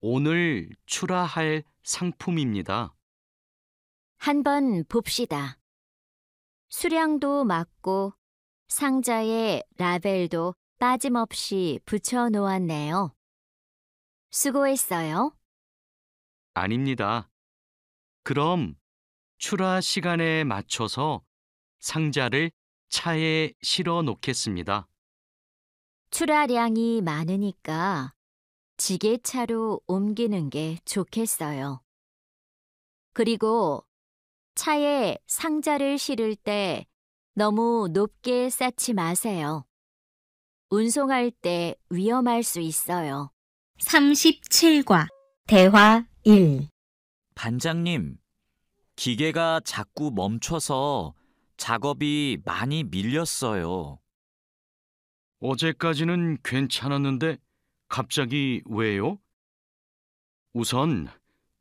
오늘 출하할 상품입니다. 한번 봅시다. 수량도 맞고 상자에 라벨도 빠짐없이 붙여 놓았네요. 수고했어요. 아닙니다. 그럼 출하 시간에 맞춰서 상자를 차에 실어 놓겠습니다. 출하량이 많으니까 지게차로 옮기는 게 좋겠어요. 그리고 차에 상자를 실을 때 너무 높게 쌓지 마세요. 운송할 때 위험할 수 있어요. 37과 대화 1. 반장님, 기계가 자꾸 멈춰서 작업이 많이 밀렸어요. 어제까지는 괜찮았는데 갑자기 왜요? 우선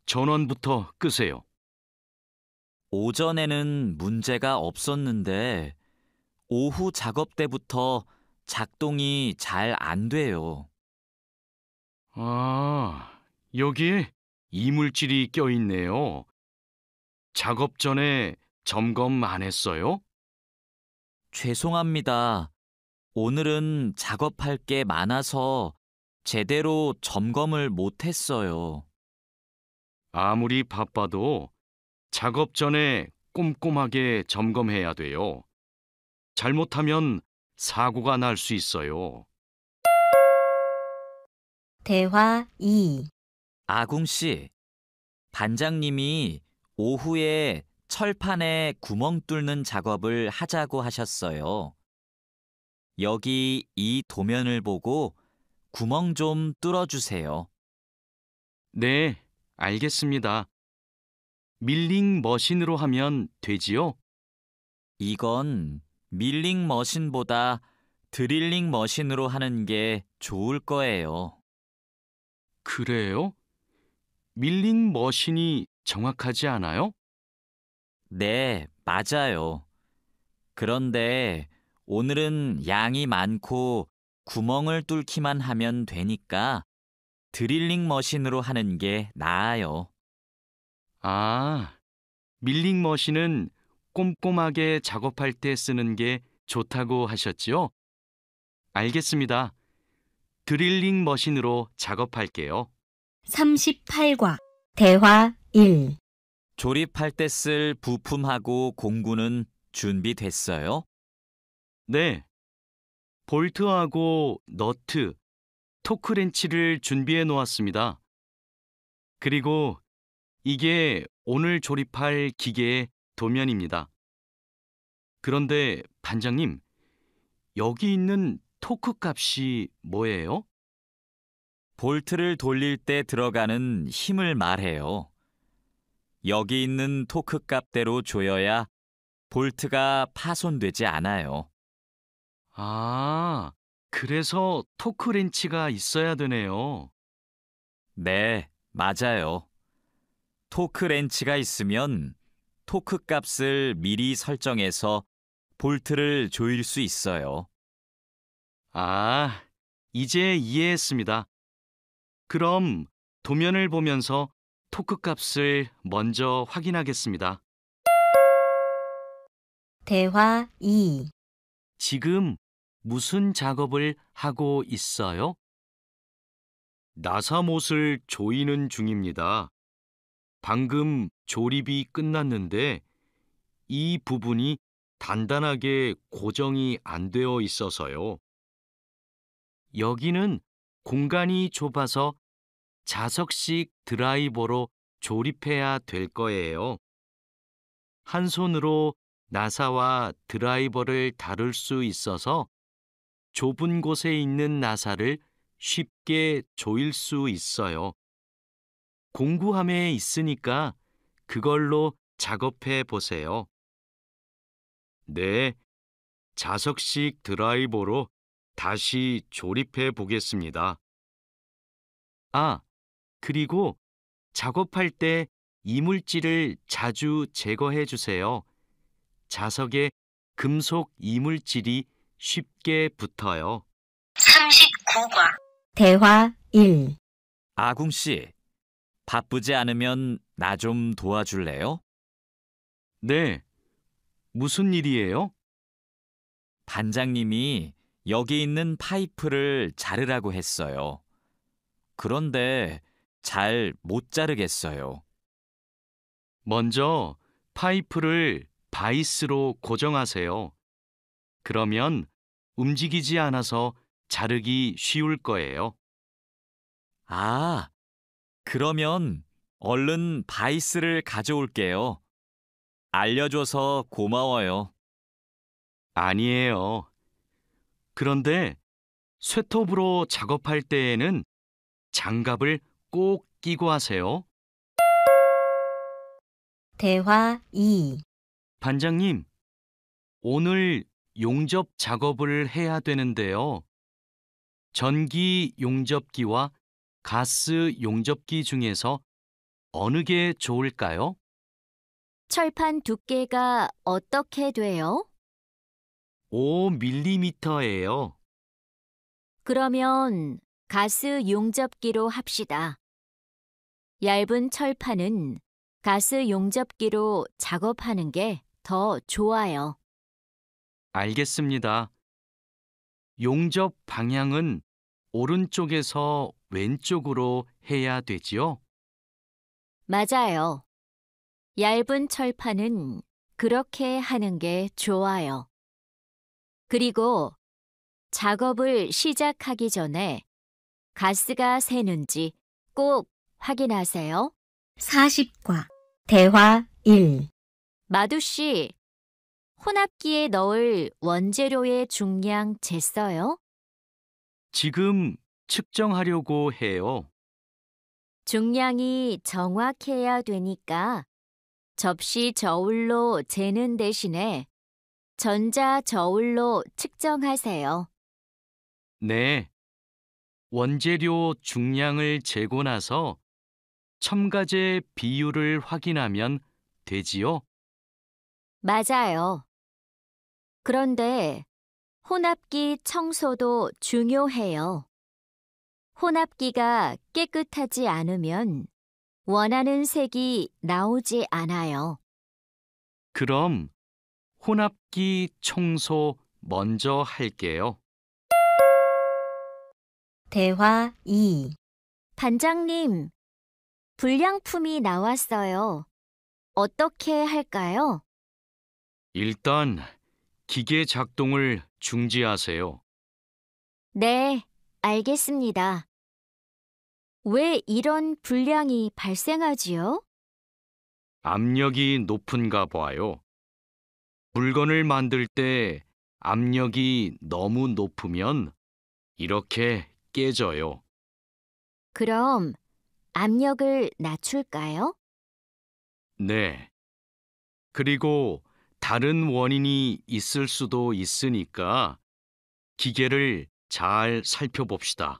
전원부터 끄세요. 오전에는 문제가 없었는데 오후 작업 때부터 작동이 잘 안 돼요. 아, 여기에 이물질이 껴있네요. 작업 전에 점검 안 했어요? 죄송합니다. 오늘은 작업할 게 많아서 제대로 점검을 못 했어요. 아무리 바빠도 작업 전에 꼼꼼하게 점검해야 돼요. 잘못하면 사고가 날 수 있어요. 대화 2. 아궁 씨, 반장님이 오후에 철판에 구멍 뚫는 작업을 하자고 하셨어요. 여기 이 도면을 보고 구멍 좀 뚫어주세요. 네, 알겠습니다. 밀링 머신으로 하면 되지요? 이건 밀링 머신보다 드릴링 머신으로 하는 게 좋을 거예요. 그래요? 밀링 머신이 정확하지 않아요? 네, 맞아요. 그런데 오늘은 양이 많고 구멍을 뚫기만 하면 되니까 드릴링 머신으로 하는 게 나아요. 아, 밀링 머신은 꼼꼼하게 작업할 때 쓰는 게 좋다고 하셨지요? 알겠습니다. 드릴링 머신으로 작업할게요. 38과 대화 1. 조립할 때 쓸 부품하고 공구는 준비됐어요? 네, 볼트하고 너트, 토크렌치를 준비해 놓았습니다. 그리고 이게 오늘 조립할 기계의 도면입니다. 그런데 반장님, 여기 있는 토크 값이 뭐예요? 볼트를 돌릴 때 들어가는 힘을 말해요. 여기 있는 토크 값대로 조여야 볼트가 파손되지 않아요. 아, 그래서 토크렌치가 있어야 되네요. 네, 맞아요. 토크 렌치가 있으면 토크 값을 미리 설정해서 볼트를 조일 수 있어요. 아, 이제 이해했습니다. 그럼 도면을 보면서 토크 값을 먼저 확인하겠습니다. 대화 2. 지금 무슨 작업을 하고 있어요? 나사못을 조이는 중입니다. 방금 조립이 끝났는데 이 부분이 단단하게 고정이 안 되어 있어서요. 여기는 공간이 좁아서 자석식 드라이버로 조립해야 될 거예요. 한 손으로 나사와 드라이버를 다룰 수 있어서 좁은 곳에 있는 나사를 쉽게 조일 수 있어요. 공구함에 있으니까 그걸로 작업해 보세요. 네, 자석식 드라이버로 다시 조립해 보겠습니다. 아, 그리고 작업할 때 이물질을 자주 제거해 주세요. 자석에 금속 이물질이 쉽게 붙어요. 39과 대화 1. 아궁 씨, 바쁘지 않으면 나 좀 도와줄래요? 네, 무슨 일이에요? 반장님이 여기 있는 파이프를 자르라고 했어요. 그런데 잘 못 자르겠어요. 먼저 파이프를 바이스로 고정하세요. 그러면 움직이지 않아서 자르기 쉬울 거예요. 아, 그러면 얼른 바이스를 가져올게요. 알려줘서 고마워요. 아니에요. 그런데 쇠톱으로 작업할 때에는 장갑을 꼭 끼고 하세요. 대화 2. 반장님, 오늘 용접 작업을 해야 되는데요. 전기 용접기와 가스 용접기 중에서 어느 게 좋을까요? 철판 두께가 어떻게 돼요? 5mm예요. 그러면 가스 용접기로 합시다. 얇은 철판은 가스 용접기로 작업하는 게 더 좋아요. 알겠습니다. 용접 방향은 오른쪽에서 왼쪽으로 해야 되지요? 맞아요. 얇은 철판은 그렇게 하는 게 좋아요. 그리고 작업을 시작하기 전에 가스가 새는지 꼭 확인하세요. 40과 대화 1. 마두 씨, 혼합기에 넣을 원재료의 중량 쟀어요? 지금 측정하려고 해요. 중량이 정확해야 되니까 접시 저울로 재는 대신에 전자 저울로 측정하세요. 네. 원재료 중량을 재고 나서 첨가제 비율을 확인하면 되지요? 맞아요. 그런데 혼합기 청소도 중요해요. 혼합기가 깨끗하지 않으면 원하는 색이 나오지 않아요. 그럼 혼합기 청소 먼저 할게요. 대화 2. 반장님, 불량품이 나왔어요. 어떻게 할까요? 일단 기계 작동을 중지하세요. 네, 알겠습니다. 왜 이런 불량이 발생하지요? 압력이 높은가 봐요. 물건을 만들 때 압력이 너무 높으면 이렇게 깨져요. 그럼 압력을 낮출까요? 네. 그리고 다른 원인이 있을 수도 있으니까 기계를 잘 살펴봅시다.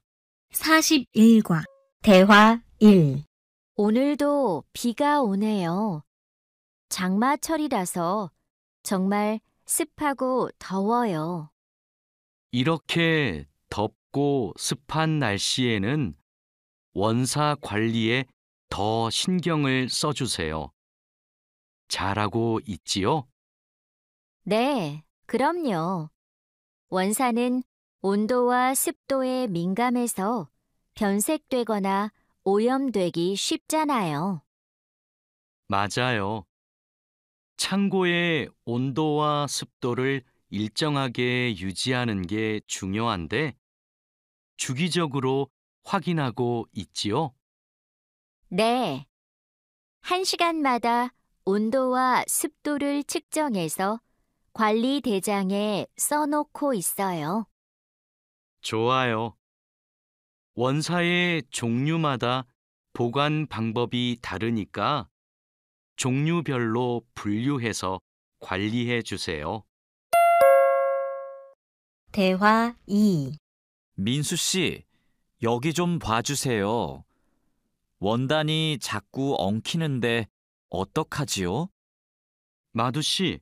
41과 대화 1. 오늘도 비가 오네요. 장마철이라서 정말 습하고 더워요. 이렇게 덥고 습한 날씨에는 원사 관리에 더 신경을 써주세요. 잘하고 있지요? 네, 그럼요. 원사는 온도와 습도에 민감해서 변색되거나 오염되기 쉽잖아요. 맞아요. 창고의 온도와 습도를 일정하게 유지하는 게 중요한데 주기적으로 확인하고 있지요? 네. 1시간마다 온도와 습도를 측정해서 관리 대장에 써놓고 있어요. 좋아요. 원사의 종류마다 보관 방법이 다르니까 종류별로 분류해서 관리해 주세요. 대화 2. 민수 씨, 여기 좀 봐주세요. 원단이 자꾸 엉키는데 어떡하지요? 마두 씨,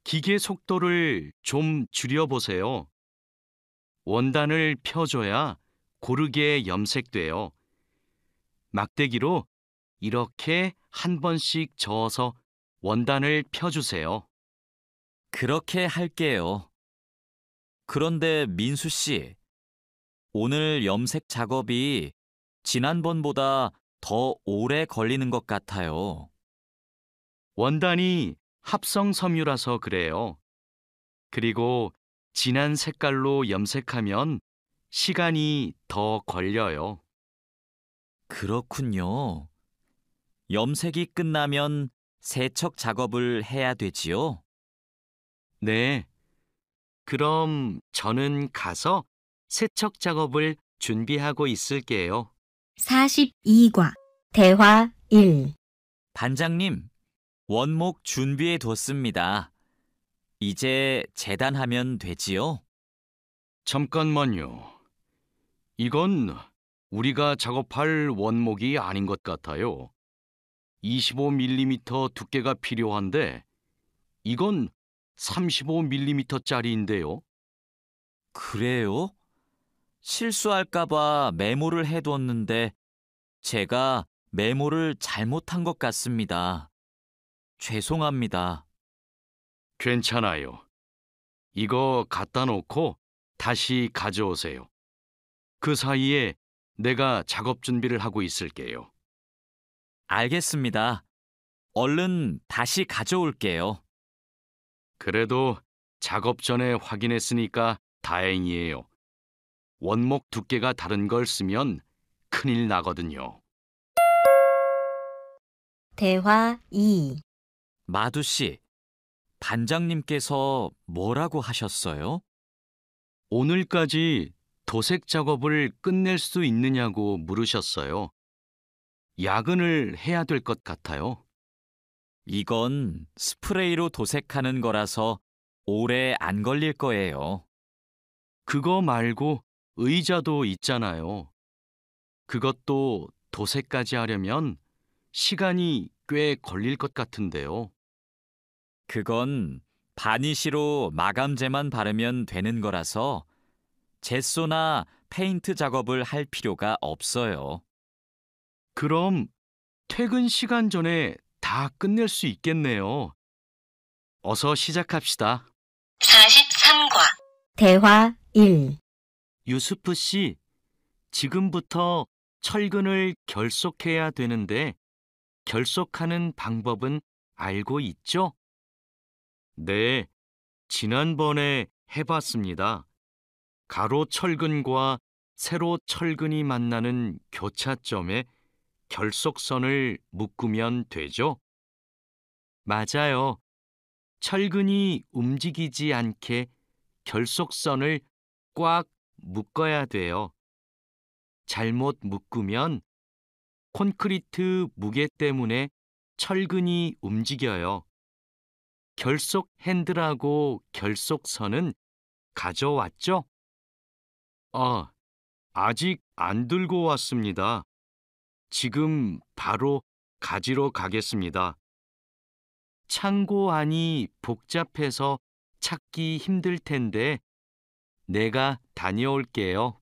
기계 속도를 좀 줄여보세요. 원단을 펴줘야 고르게 염색돼요. 막대기로 이렇게 한 번씩 저어서 원단을 펴주세요. 그렇게 할게요. 그런데 민수 씨, 오늘 염색 작업이 지난번보다 더 오래 걸리는 것 같아요. 원단이 합성 섬유라서 그래요. 그리고 진한 색깔로 염색하면 시간이 더 걸려요. 그렇군요. 염색이 끝나면 세척 작업을 해야 되지요? 네. 그럼 저는 가서 세척 작업을 준비하고 있을게요. 42과 대화 1. 반장님, 원목 준비해 뒀습니다. 이제 재단하면 되지요? 잠깐만요. 이건 우리가 작업할 원목이 아닌 것 같아요. 25mm 두께가 필요한데 이건 35mm짜리인데요. 그래요? 실수할까봐 메모를 해뒀는데 제가 메모를 잘못한 것 같습니다. 죄송합니다. 괜찮아요. 이거 갖다 놓고 다시 가져오세요. 그 사이에 내가 작업 준비를 하고 있을게요. 알겠습니다. 얼른 다시 가져올게요. 그래도 작업 전에 확인했으니까 다행이에요. 원목 두께가 다른 걸 쓰면 큰일 나거든요. 대화 2. 마두 씨, 반장님께서 뭐라고 하셨어요? 오늘까지 도색 작업을 끝낼 수 있느냐고 물으셨어요. 야근을 해야 될 것 같아요. 이건 스프레이로 도색하는 거라서 오래 안 걸릴 거예요. 그거 말고 의자도 있잖아요. 그것도 도색까지 하려면 시간이 꽤 걸릴 것 같은데요. 그건 바니쉬로 마감제만 바르면 되는 거라서 젯소나 페인트 작업을 할 필요가 없어요. 그럼 퇴근 시간 전에 다 끝낼 수 있겠네요. 어서 시작합시다. 43과 대화 1. 유수프 씨, 지금부터 철근을 결속해야 되는데 결속하는 방법은 알고 있죠? 네, 지난번에 해봤습니다. 가로 철근과 세로 철근이 만나는 교차점에 결속선을 묶으면 되죠? 맞아요. 철근이 움직이지 않게 결속선을 꽉 묶어야 돼요. 잘못 묶으면 콘크리트 무게 때문에 철근이 움직여요. 결속 핸들하고 결속선은 가져왔죠? 아직 안 들고 왔습니다. 지금 바로 가지러 가겠습니다. 창고 안이 복잡해서 찾기 힘들 텐데 내가 다녀올게요.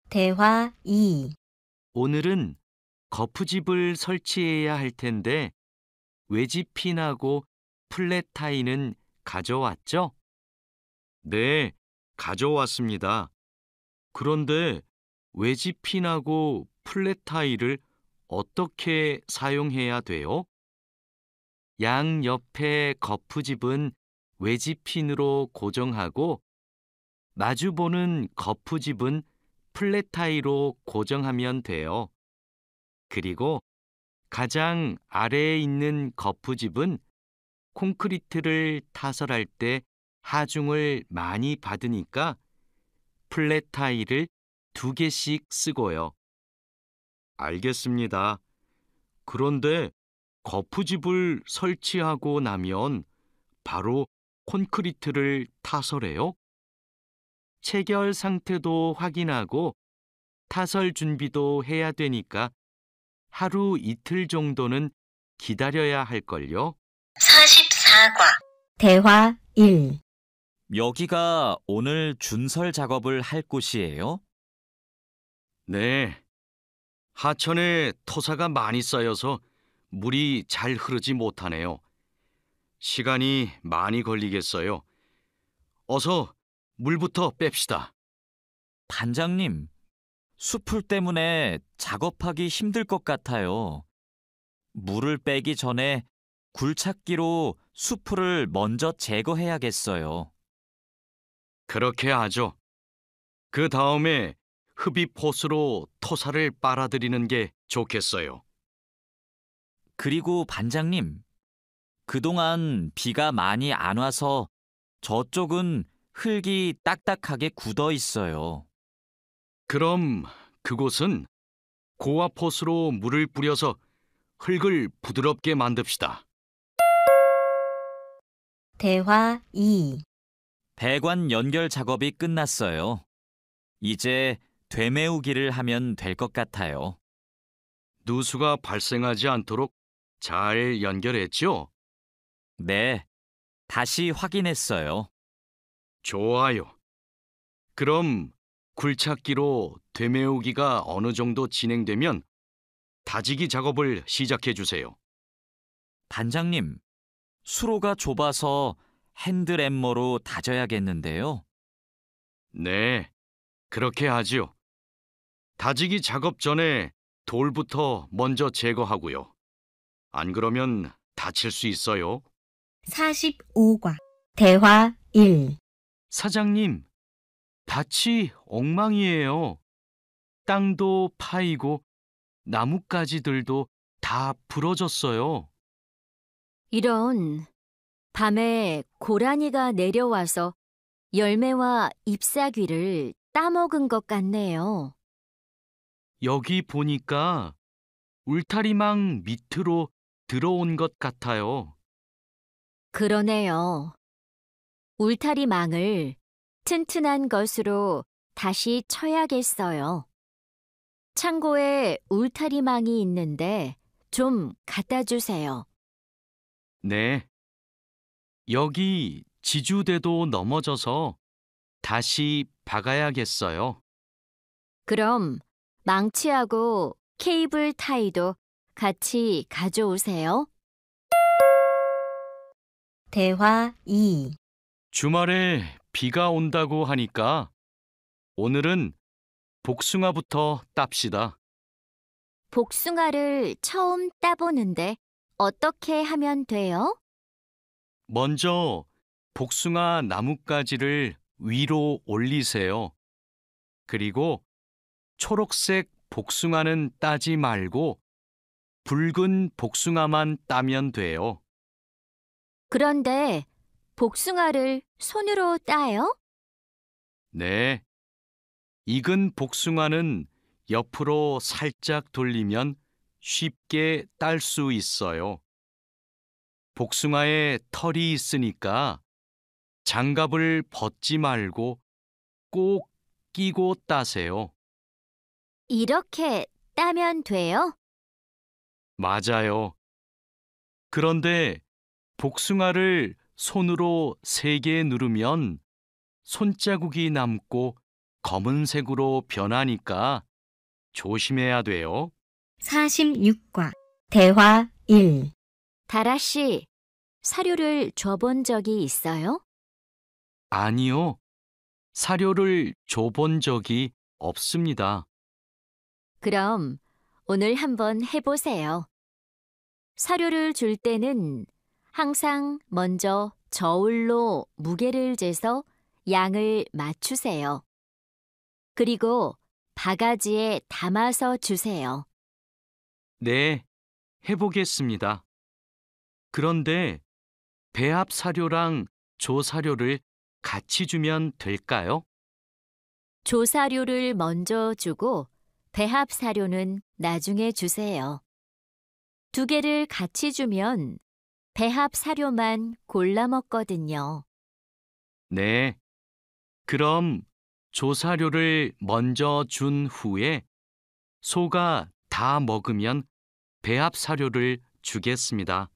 대화 2. 오늘은 거푸집을 설치해야 할 텐데 외집핀하고 플랫 타이는 가져왔죠? 네, 가져왔습니다. 그런데 외집핀하고 플랫 타이를 어떻게 사용해야 돼요? 양옆의 거푸집은 외집핀으로 고정하고 마주보는 거푸집은 플랫 타이로 고정하면 돼요. 그리고 가장 아래에 있는 거푸집은 콘크리트를 타설할 때 하중을 많이 받으니까 플랫 타일을 2개씩 쓰고요. 알겠습니다. 그런데 거푸집을 설치하고 나면 바로 콘크리트를 타설해요? 체결 상태도 확인하고 타설 준비도 해야 되니까 하루 이틀 정도는 기다려야 할걸요? 44과 대화 1. 여기가 오늘 준설 작업을 할 곳이에요? 네. 하천에 토사가 많이 쌓여서 물이 잘 흐르지 못하네요. 시간이 많이 걸리겠어요. 어서 물부터 뺍시다. 반장님, 수풀 때문에 작업하기 힘들 것 같아요. 물을 빼기 전에 굴착기로 수풀을 먼저 제거해야겠어요. 그렇게 하죠. 그 다음에 흡입 호스로 토사를 빨아들이는 게 좋겠어요. 그리고 반장님, 그동안 비가 많이 안 와서 저쪽은 흙이 딱딱하게 굳어 있어요. 그럼 그곳은 고압 호스로 물을 뿌려서 흙을 부드럽게 만듭시다. 대화 2. 배관 연결 작업이 끝났어요. 이제 되메우기를 하면 될 것 같아요. 누수가 발생하지 않도록 잘 연결했죠? 네, 다시 확인했어요. 좋아요. 그럼 굴착기로 되메우기가 어느 정도 진행되면 다지기 작업을 시작해 주세요. 반장님, 수로가 좁아서 핸들 엠머로 다져야겠는데요. 네, 그렇게 하지요. 다지기 작업 전에 돌부터 먼저 제거하고요. 안 그러면 다칠 수 있어요. 45과 대화 1. 사장님, 밭이 엉망이에요. 땅도 파이고 나뭇가지들도 다 부러졌어요. 이런, 밤에 고라니가 내려와서 열매와 잎사귀를 따먹은 것 같네요. 여기 보니까 울타리망 밑으로 들어온 것 같아요. 그러네요. 울타리망을 튼튼한 것으로 다시 쳐야겠어요. 창고에 울타리망이 있는데 좀 갖다 주세요. 네. 여기 지주대도 넘어져서 다시 박아야겠어요. 그럼 망치하고 케이블 타이도 같이 가져오세요. 대화 2. 주말에 비가 온다고 하니까 오늘은 복숭아부터 땁시다. 복숭아를 처음 따보는데 어떻게 하면 돼요? 먼저 복숭아 나뭇가지를 위로 올리세요. 그리고 초록색 복숭아는 따지 말고 붉은 복숭아만 따면 돼요. 그런데 복숭아를 손으로 따요? 네. 익은 복숭아는 옆으로 살짝 돌리면 쉽게 딸 수 있어요. 복숭아에 털이 있으니까 장갑을 벗지 말고 꼭 끼고 따세요. 이렇게 따면 돼요? 맞아요. 그런데 복숭아를 손으로 세게 누르면 손자국이 남고 검은색으로 변하니까 조심해야 돼요. 46과 대화 1. 다라 씨, 사료를 줘본 적이 있어요? 아니요. 사료를 줘본 적이 없습니다. 그럼 오늘 한번 해보세요. 사료를 줄 때는 항상 먼저 저울로 무게를 재서 양을 맞추세요. 그리고 바가지에 담아서 주세요. 네, 해보겠습니다. 그런데 배합 사료랑 조사료를 같이 주면 될까요? 조사료를 먼저 주고 배합 사료는 나중에 주세요. 두 개를 같이 주면 배합 사료만 골라 먹거든요. 네. 그럼 조사료를 먼저 준 후에 소가 다 먹으면 배합 사료를 주겠습니다.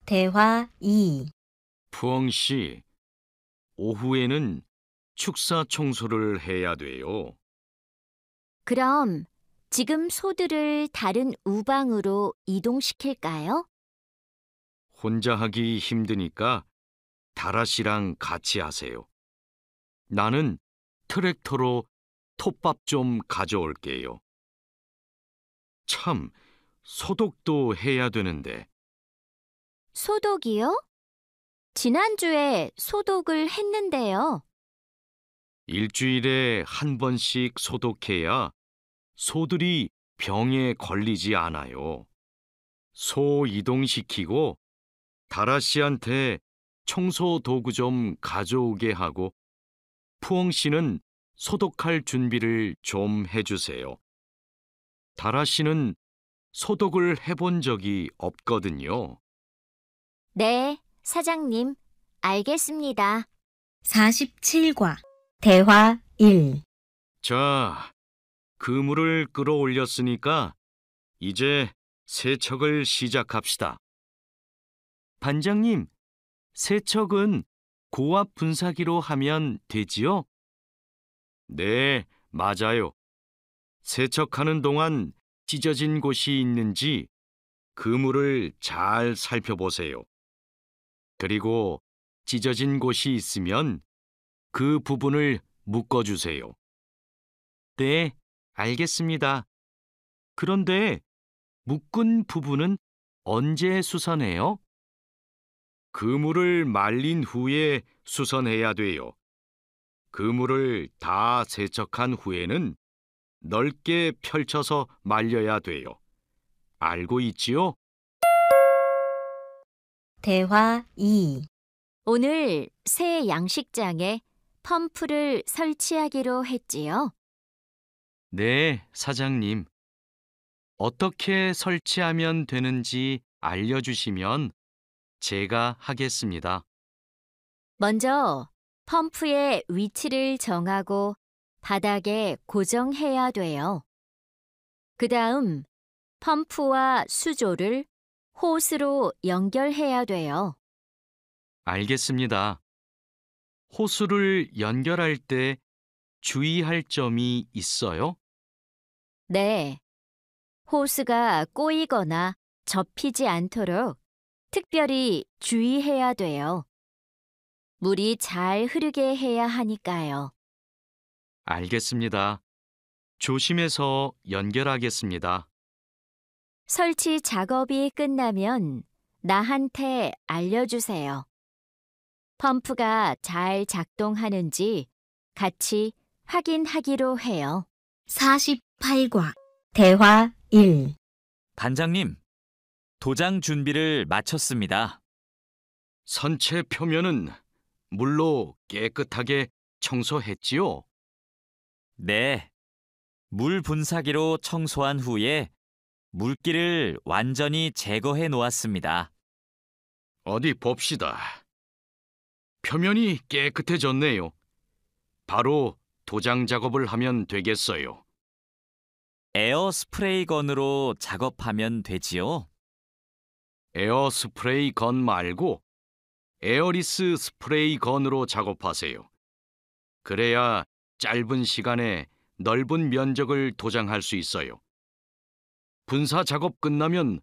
대화 2. 푸엉 씨, 오후에는 축사 청소를 해야 돼요. 그럼 지금 소들을 다른 우방으로 이동시킬까요? 혼자 하기 힘드니까 다라 씨랑 같이 하세요. 나는 트랙터로 톱밥 좀 가져올게요. 참, 소독도 해야 되는데. 소독이요? 지난주에 소독을 했는데요. 일주일에 한 번씩 소독해야 소들이 병에 걸리지 않아요. 소 이동시키고 다라 씨한테 청소 도구 좀 가져오게 하고 푸엉 씨는 소독할 준비를 좀 해주세요. 다라 씨는 소독을 해본 적이 없거든요. 네, 사장님, 알겠습니다. 47과 대화 1. 자, 그물을 끌어올렸으니까 이제 세척을 시작합시다. 반장님, 세척은 고압 분사기로 하면 되지요? 네, 맞아요. 세척하는 동안 찢어진 곳이 있는지 그물을 잘 살펴보세요. 그리고 찢어진 곳이 있으면 그 부분을 묶어주세요. 네, 알겠습니다. 그런데 묶은 부분은 언제 수선해요? 그물을 말린 후에 수선해야 돼요. 그물을 다 세척한 후에는 넓게 펼쳐서 말려야 돼요. 알고 있지요? 대화 2. 오늘 새 양식장에 펌프를 설치하기로 했지요. 네, 사장님. 어떻게 설치하면 되는지 알려주시면 제가 하겠습니다. 먼저 펌프의 위치를 정하고 바닥에 고정해야 돼요. 그 다음 펌프와 수조를 호스로 연결해야 돼요. 알겠습니다. 호수를 연결할 때 주의할 점이 있어요? 네. 호스가 꼬이거나 접히지 않도록 특별히 주의해야 돼요. 물이 잘 흐르게 해야 하니까요. 알겠습니다. 조심해서 연결하겠습니다. 설치 작업이 끝나면 나한테 알려주세요. 펌프가 잘 작동하는지 같이 확인하기로 해요. 48과 대화 1. 반장님, 도장 준비를 마쳤습니다. 선체 표면은 물로 깨끗하게 청소했지요? 네. 물 분사기로 청소한 후에 물기를 완전히 제거해 놓았습니다. 어디 봅시다. 표면이 깨끗해졌네요. 바로 도장 작업을 하면 되겠어요. 에어 스프레이 건으로 작업하면 되지요? 에어 스프레이 건 말고 에어리스 스프레이 건으로 작업하세요. 그래야 짧은 시간에 넓은 면적을 도장할 수 있어요. 분사 작업 끝나면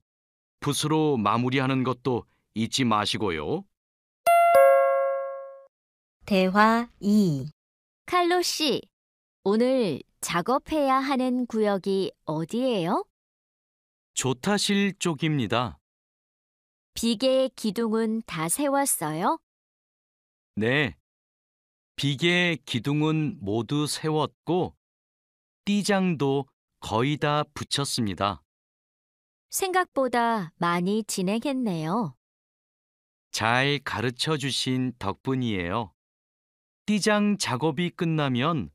붓으로 마무리하는 것도 잊지 마시고요. 대화 2. 칼로 씨, 오늘 작업해야 하는 구역이 어디예요? 조타실 쪽입니다. 비계 기둥은 다 세웠어요? 네. 비계 기둥은 모두 세웠고 띠장도 거의 다 붙였습니다. 생각보다 많이 진행했네요. 잘 가르쳐 주신 덕분이에요. 띠장 작업이 끝나면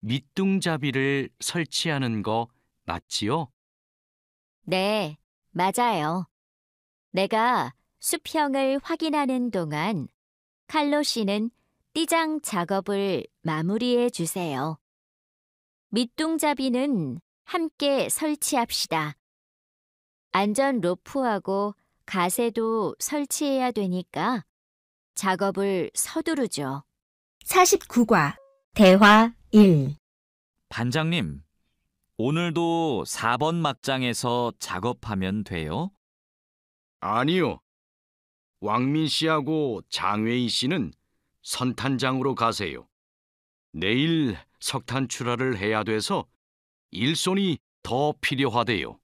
밑둥잡이를 설치하는 거 맞지요? 네, 맞아요. 내가 수평을 확인하는 동안 칼로 씨는 띠장 작업을 마무리해 주세요. 밑둥잡이는 함께 설치합시다. 안전 로프하고 가세도 설치해야 되니까 작업을 서두르죠. 49과 대화 1. 반장님, 오늘도 4번 막장에서 작업하면 돼요? 아니요. 왕민 씨하고 장웨이 씨는 선탄장으로 가세요. 내일 석탄 출하를 해야 돼서 일손이 더 필요하대요.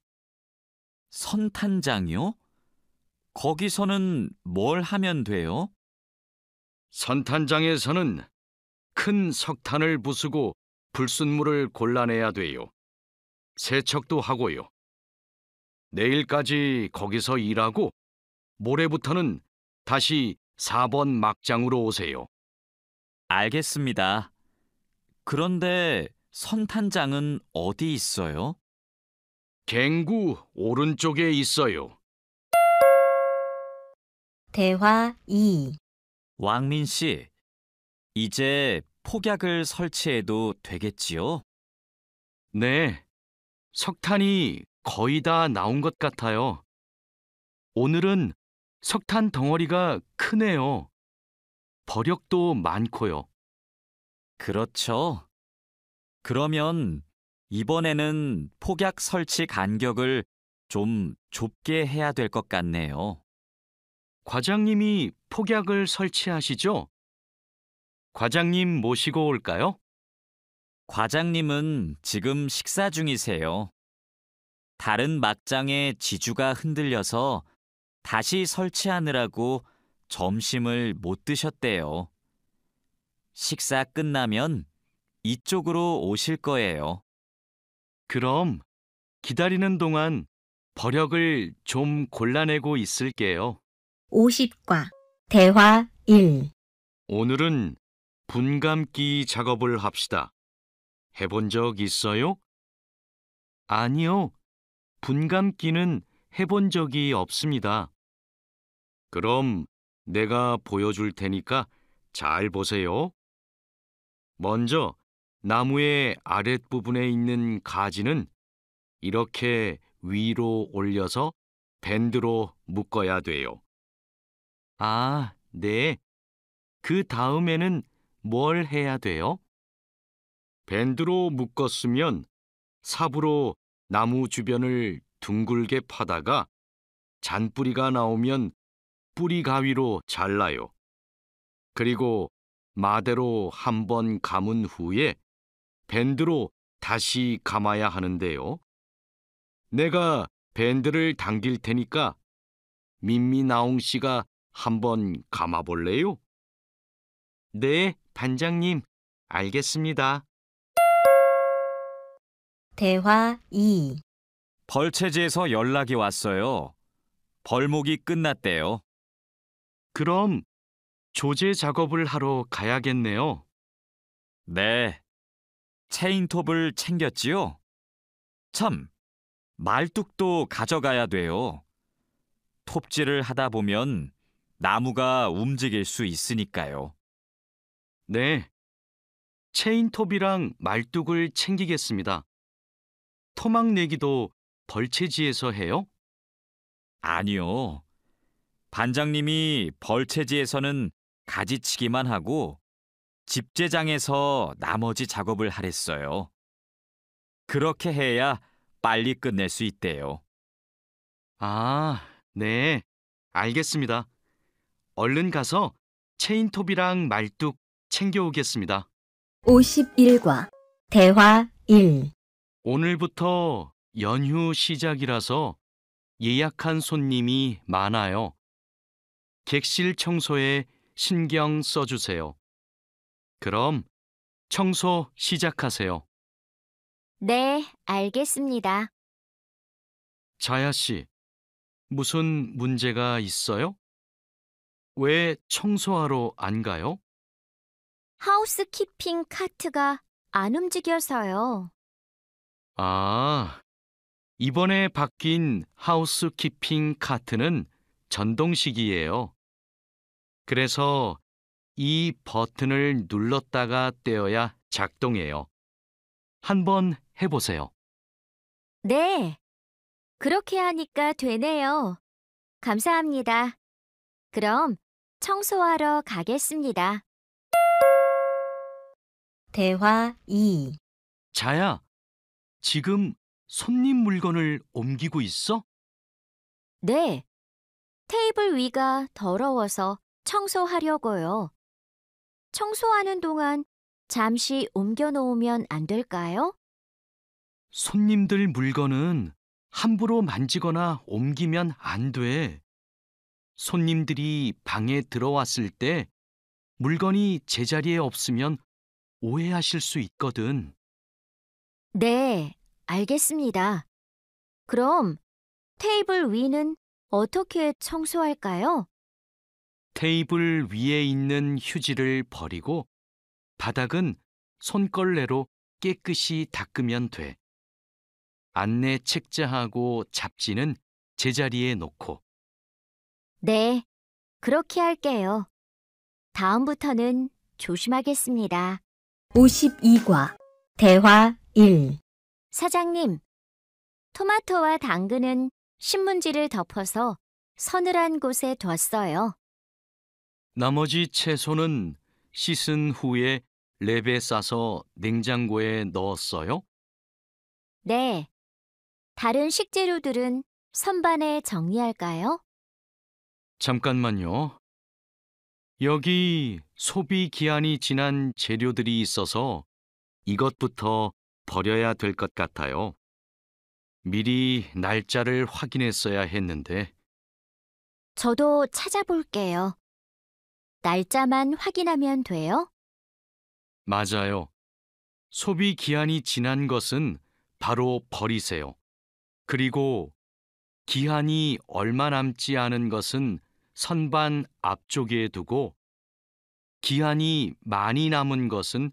선탄장이요? 거기서는 뭘 하면 돼요? 선탄장에서는 큰 석탄을 부수고 불순물을 골라내야 돼요. 세척도 하고요. 내일까지 거기서 일하고 모레부터는 다시 4번 막장으로 오세요. 알겠습니다. 그런데 선탄장은 어디 있어요? 갱구 오른쪽에 있어요. 대화 2. 왕민 씨, 이제 폭약을 설치해도 되겠지요? 네, 석탄이 거의 다 나온 것 같아요. 오늘은 석탄 덩어리가 크네요. 버력도 많고요. 그렇죠. 그러면 이번에는 폭약 설치 간격을 좀 좁게 해야 될 것 같네요. 과장님이 폭약을 설치하시죠? 과장님 모시고 올까요? 과장님은 지금 식사 중이세요. 다른 막장의 지주가 흔들려서 다시 설치하느라고 점심을 못 드셨대요. 식사 끝나면 이쪽으로 오실 거예요. 그럼 기다리는 동안 버력을 좀 골라내고 있을게요. 50과 대화 1. 오늘은 분감기 작업을 합시다. 해본 적 있어요? 아니요. 분감기는 해본 적이 없습니다. 그럼 내가 보여줄 테니까 잘 보세요. 먼저 나무의 아랫부분에 있는 가지는 이렇게 위로 올려서 밴드로 묶어야 돼요. 아, 네. 그 다음에는 뭘 해야 돼요? 밴드로 묶었으면 삽으로 나무 주변을 둥글게 파다가 잔뿌리가 나오면 뿌리 가위로 잘라요. 그리고 마대로 한 번 감은 후에 밴드로 다시 감아야 하는데요. 내가 밴드를 당길 테니까 민미나옹 씨가 한번 감아볼래요? 네, 반장님, 알겠습니다. 대화 2. 벌채지에서 연락이 왔어요. 벌목이 끝났대요. 그럼 조제 작업을 하러 가야겠네요. 네. 체인톱을 챙겼지요? 참, 말뚝도 가져가야 돼요. 톱질을 하다 보면 나무가 움직일 수 있으니까요. 네, 체인톱이랑 말뚝을 챙기겠습니다. 토막 내기도 벌채지에서 해요? 아니요. 반장님이 벌채지에서는 가지치기만 하고 집재장에서 나머지 작업을 하랬어요. 그렇게 해야 빨리 끝낼 수 있대요. 아, 네, 알겠습니다. 얼른 가서 체인톱이랑 말뚝 챙겨오겠습니다. 51과 대화 1. 오늘부터 연휴 시작이라서 예약한 손님이 많아요. 객실 청소에 신경 써주세요. 그럼 청소 시작하세요. 네, 알겠습니다. 자야 씨, 무슨 문제가 있어요? 왜 청소하러 안 가요? 하우스키핑 카트가 안 움직여서요. 아, 이번에 바뀐 하우스키핑 카트는 전동식이에요. 그래서 이 버튼을 눌렀다가 떼어야 작동해요. 한번 해보세요. 네, 그렇게 하니까 되네요. 감사합니다. 그럼 청소하러 가겠습니다. 대화 2. 자야, 지금 손님 물건을 옮기고 있어? 네, 테이블 위가 더러워서 청소하려고요. 청소하는 동안 잠시 옮겨 놓으면 안 될까요? 손님들 물건은 함부로 만지거나 옮기면 안 돼. 손님들이 방에 들어왔을 때 물건이 제자리에 없으면 오해하실 수 있거든. 네, 알겠습니다. 그럼 테이블 위는 어떻게 청소할까요? 테이블 위에 있는 휴지를 버리고 바닥은 손걸레로 깨끗이 닦으면 돼. 안내 책자하고 잡지는 제자리에 놓고. 네, 그렇게 할게요. 다음부터는 조심하겠습니다. 52과 대화 1. 사장님, 토마토와 당근은 신문지를 덮어서 서늘한 곳에 뒀어요. 나머지 채소는 씻은 후에 랩에 싸서 냉장고에 넣었어요? 네, 다른 식재료들은 선반에 정리할까요? 잠깐만요. 여기 소비 기한이 지난 재료들이 있어서 이것부터 버려야 될 것 같아요. 미리 날짜를 확인했어야 했는데. 저도 찾아볼게요. 날짜만 확인하면 돼요? 맞아요. 소비 기한이 지난 것은 바로 버리세요. 그리고 기한이 얼마 남지 않은 것은 선반 앞쪽에 두고 기한이 많이 남은 것은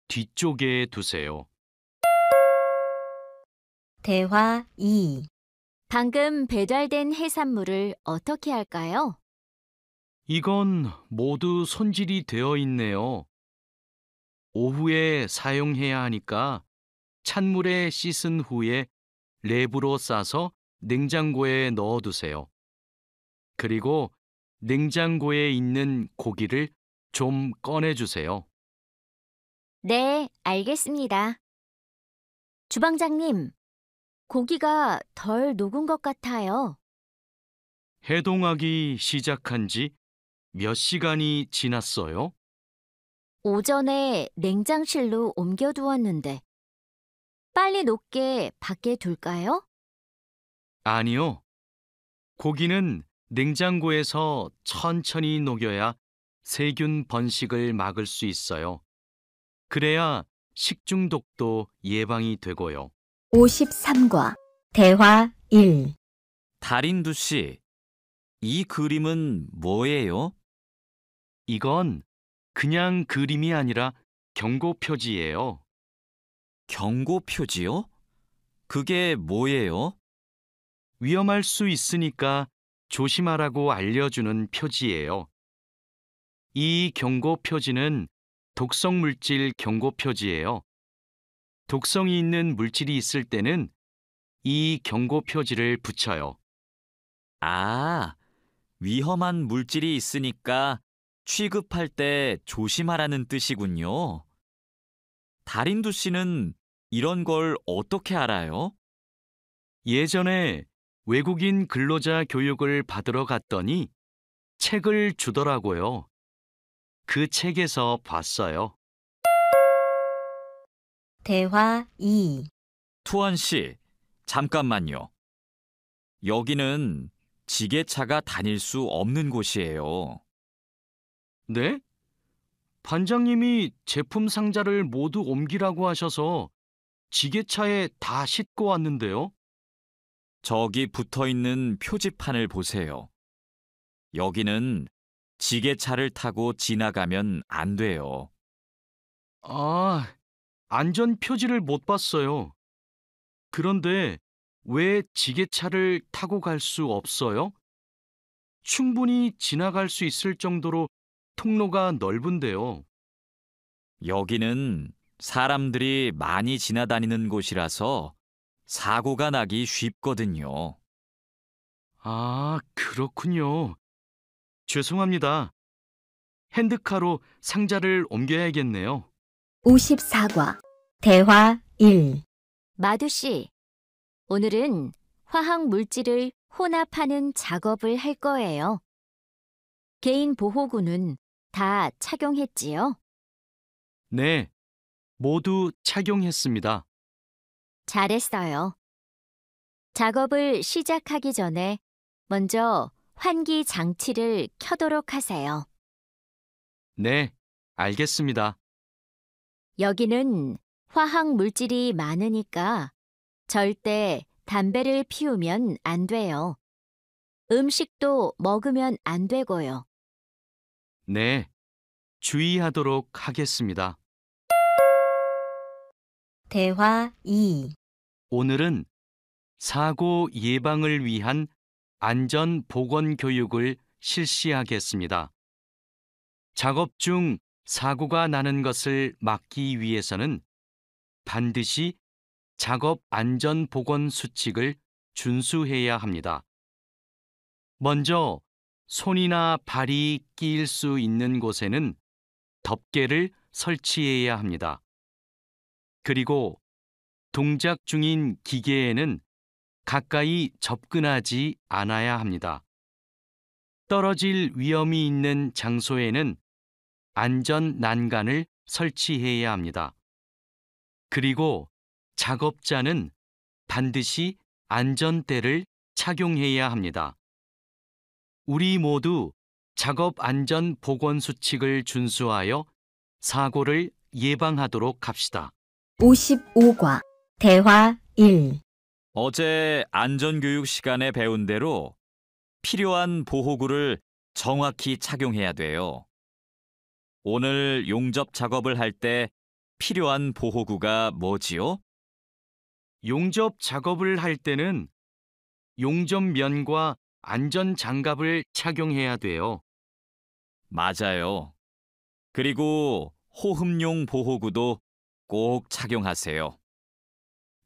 뒤쪽에 두세요. 대화 2. 방금 배달된 해산물을 어떻게 할까요? 이건 모두 손질이 되어 있네요. 오후에 사용해야 하니까 찬물에 씻은 후에 랩으로 싸서 냉장고에 넣어두세요. 그리고 냉장고에 있는 고기를 좀 꺼내주세요. 네, 알겠습니다. 주방장님, 고기가 덜 녹은 것 같아요. 해동하기 시작한 지 몇 시간이 지났어요? 오전에 냉장실로 옮겨두었는데 빨리 녹게 밖에 둘까요? 아니요. 고기는 냉장고에서 천천히 녹여야 세균 번식을 막을 수 있어요. 그래야 식중독도 예방이 되고요. 53과 대화 1. 달인두 씨, 이 그림은 뭐예요? 이건 그냥 그림이 아니라 경고 표지예요. 경고 표지요? 그게 뭐예요? 위험할 수 있으니까 조심하라고 알려주는 표지예요. 이 경고 표지는 독성 물질 경고 표지예요. 독성이 있는 물질이 있을 때는 이 경고 표지를 붙여요. 아, 위험한 물질이 있으니까 취급할 때 조심하라는 뜻이군요. 달인두 씨는 이런 걸 어떻게 알아요? 예전에 외국인 근로자 교육을 받으러 갔더니 책을 주더라고요. 그 책에서 봤어요. 대화 2. 투원 씨, 잠깐만요. 여기는 지게차가 다닐 수 없는 곳이에요. 네? 반장님이 제품 상자를 모두 옮기라고 하셔서 지게차에 다 싣고 왔는데요. 저기 붙어 있는 표지판을 보세요. 여기는 지게차를 타고 지나가면 안 돼요. 아, 안전 표지를 못 봤어요. 그런데 왜 지게차를 타고 갈 수 없어요? 충분히 지나갈 수 있을 정도로 통로가 넓은데요. 여기는 사람들이 많이 지나다니는 곳이라서 사고가 나기 쉽거든요. 아, 그렇군요. 죄송합니다. 핸드카로 상자를 옮겨야겠네요. 54과 대화 1. 마두 씨, 오늘은 화학 물질을 혼합하는 작업을 할 거예요. 개인 보호구는 다 착용했지요? 네, 모두 착용했습니다. 잘했어요. 작업을 시작하기 전에 먼저 환기 장치를 켜도록 하세요. 네, 알겠습니다. 여기는 화학 물질이 많으니까 절대 담배를 피우면 안 돼요. 음식도 먹으면 안 되고요. 네, 주의하도록 하겠습니다. 대화 2. 오늘은 사고 예방을 위한 안전 보건 교육을 실시하겠습니다. 작업 중 사고가 나는 것을 막기 위해서는 반드시 작업 안전 보건 수칙을 준수해야 합니다. 먼저 손이나 발이 끼일 수 있는 곳에는 덮개를 설치해야 합니다. 그리고 동작 중인 기계에는 가까이 접근하지 않아야 합니다. 떨어질 위험이 있는 장소에는 안전 난간을 설치해야 합니다. 그리고 작업자는 반드시 안전대를 착용해야 합니다. 우리 모두 작업 안전 보건 수칙을 준수하여 사고를 예방하도록 합시다. 55과 대화 1. 어제 안전교육 시간에 배운 대로 필요한 보호구를 정확히 착용해야 돼요. 오늘 용접 작업을 할 때 필요한 보호구가 뭐지요? 용접 작업을 할 때는 용접면과 안전 장갑을 착용해야 돼요. 맞아요. 그리고 호흡용 보호구도 꼭 착용하세요.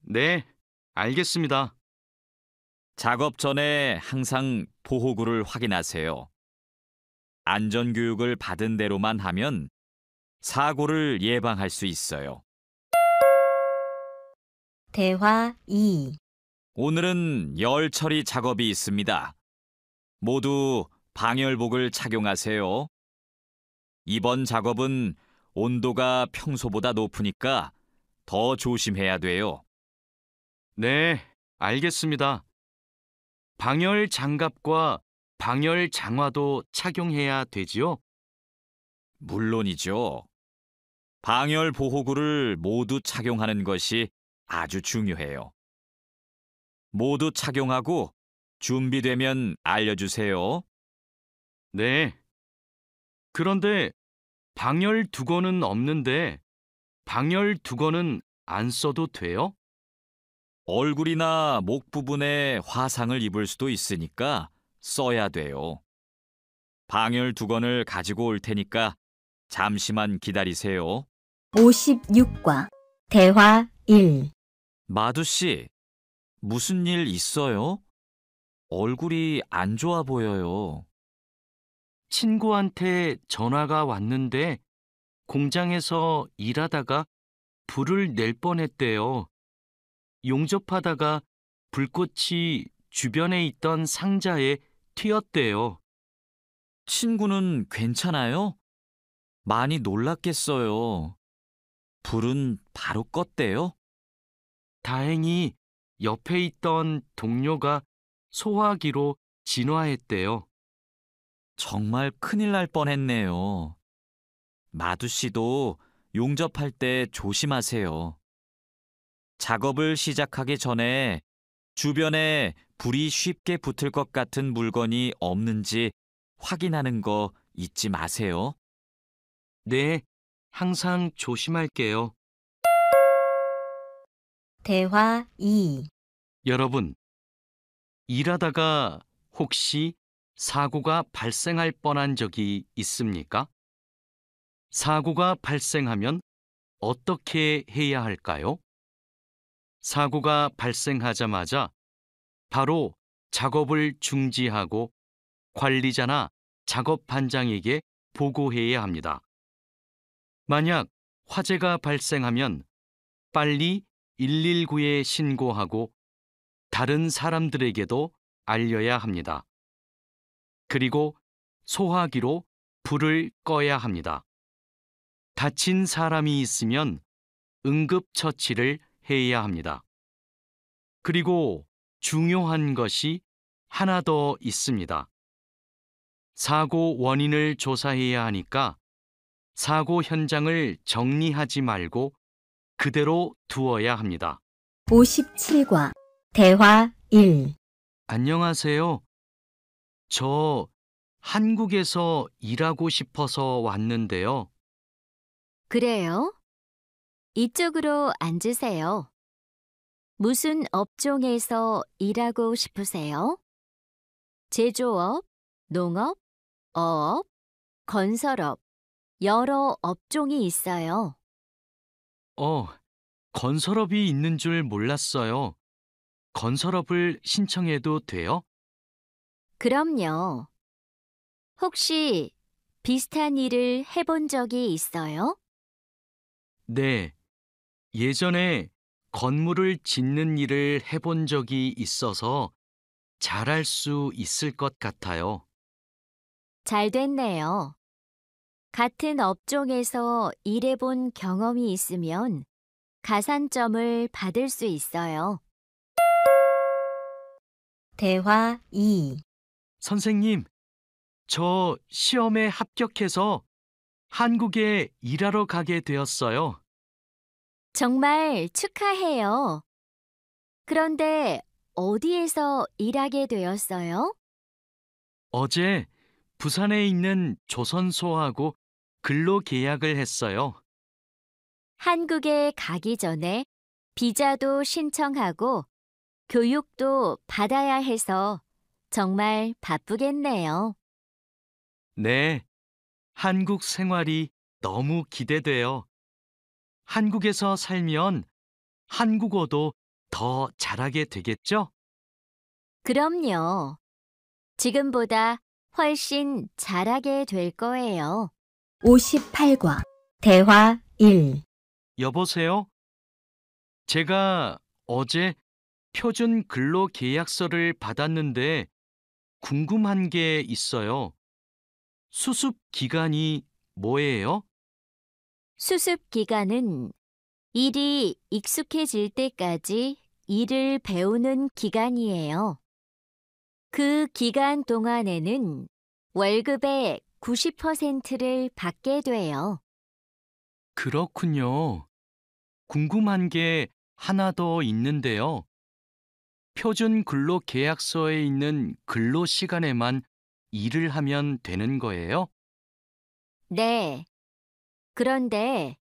네, 알겠습니다. 작업 전에 항상 보호구를 확인하세요. 안전교육을 받은 대로만 하면 사고를 예방할 수 있어요. 대화 2. 오늘은 열 처리 작업이 있습니다. 모두 방열복을 착용하세요. 이번 작업은 온도가 평소보다 높으니까 더 조심해야 돼요. 네, 알겠습니다. 방열 장갑과 방열 장화도 착용해야 되지요? 물론이죠. 방열 보호구를 모두 착용하는 것이 아주 중요해요. 모두 착용하고 준비되면 알려주세요. 네. 그런데 방열 두건은 없는데 방열 두건은 안 써도 돼요? 얼굴이나 목 부분에 화상을 입을 수도 있으니까 써야 돼요. 방열 두건을 가지고 올 테니까 잠시만 기다리세요. 56과 대화 1. 마두 씨, 무슨 일 있어요? 얼굴이 안 좋아 보여요. 친구한테 전화가 왔는데 공장에서 일하다가 불을 낼 뻔했대요. 용접하다가 불꽃이 주변에 있던 상자에 튀었대요. 친구는 괜찮아요? 많이 놀랐겠어요. 불은 바로 껐대요? 다행히 옆에 있던 동료가 소화기로 진화했대요. 정말 큰일 날 뻔했네요. 마두 씨도 용접할 때 조심하세요. 작업을 시작하기 전에 주변에 불이 쉽게 붙을 것 같은 물건이 없는지 확인하는 거 잊지 마세요. 네, 항상 조심할게요. 대화 2. 여러분, 일하다가 혹시 사고가 발생할 뻔한 적이 있습니까? 사고가 발생하면 어떻게 해야 할까요? 사고가 발생하자마자 바로 작업을 중지하고 관리자나 작업 반장에게 보고해야 합니다. 만약 화재가 발생하면 빨리 119에 신고하고 다른 사람들에게도 알려야 합니다. 그리고 소화기로 불을 꺼야 합니다. 다친 사람이 있으면 응급처치를 해야 합니다. 그리고 중요한 것이 하나 더 있습니다. 사고 원인을 조사해야 하니까 사고 현장을 정리하지 말고 그대로 두어야 합니다. 57과 대화 1. 안녕하세요. 저 한국에서 일하고 싶어서 왔는데요. 그래요? 이쪽으로 앉으세요. 무슨 업종에서 일하고 싶으세요? 제조업, 농업, 어업, 건설업, 여러 업종이 있어요. 건설업이 있는 줄 몰랐어요. 건설업을 신청해도 돼요? 그럼요. 혹시 비슷한 일을 해본 적이 있어요? 네. 예전에 건물을 짓는 일을 해본 적이 있어서 잘할 수 있을 것 같아요. 잘 됐네요. 같은 업종에서 일해본 경험이 있으면 가산점을 받을 수 있어요. 대화 2. 선생님, 저 시험에 합격해서 한국에 일하러 가게 되었어요. 정말 축하해요. 그런데 어디에서 일하게 되었어요? 어제 부산에 있는 조선소하고 근로 계약을 했어요. 한국에 가기 전에 비자도 신청하고 교육도 받아야 해서 정말 바쁘겠네요. 네, 한국 생활이 너무 기대돼요. 한국에서 살면 한국어도 더 잘하게 되겠죠? 그럼요. 지금보다 훨씬 잘하게 될 거예요. 58과 대화 1. 여보세요? 제가 어제 표준 근로 계약서를 받았는데 궁금한 게 있어요. 수습 기간이 뭐예요? 수습 기간은 일이 익숙해질 때까지 일을 배우는 기간이에요. 그 기간 동안에는 월급의 90%를 받게 돼요. 그렇군요. 궁금한 게 하나 더 있는데요. 표준 근로 계약서에 있는 근로 시간에만 일을 하면 되는 거예요? 네. 그런데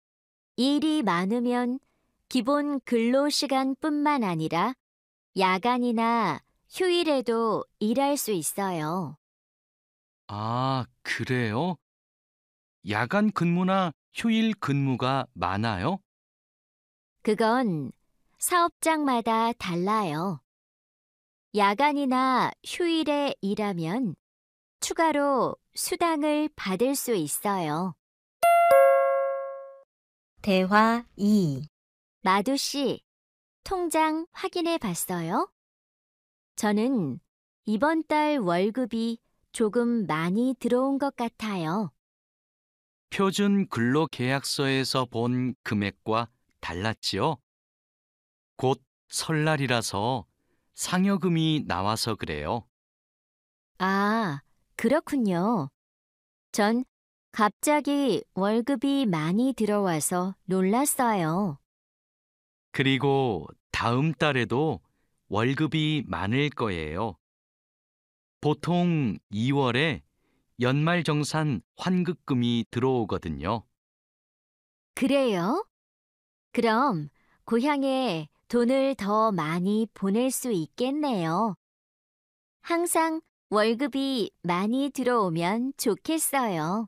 일이 많으면 기본 근로 시간뿐만 아니라 야간이나 휴일에도 일할 수 있어요. 아, 그래요? 야간 근무나 휴일 근무가 많아요? 그건 사업장마다 달라요. 야간이나 휴일에 일하면 추가로 수당을 받을 수 있어요. 대화 2. 마두 씨, 통장 확인해 봤어요? 저는 이번 달 월급이 조금 많이 들어온 것 같아요. 표준 근로 계약서에서 본 금액과 달랐지요? 곧 설날이라서 상여금이 나와서 그래요. 아, 그렇군요. 전 갑자기 월급이 많이 들어와서 놀랐어요. 그리고 다음 달에도 월급이 많을 거예요. 보통 2월에 연말정산 환급금이 들어오거든요. 그래요? 그럼 고향에 돈을 더 많이 보낼 수 있겠네요. 항상 월급이 많이 들어오면 좋겠어요.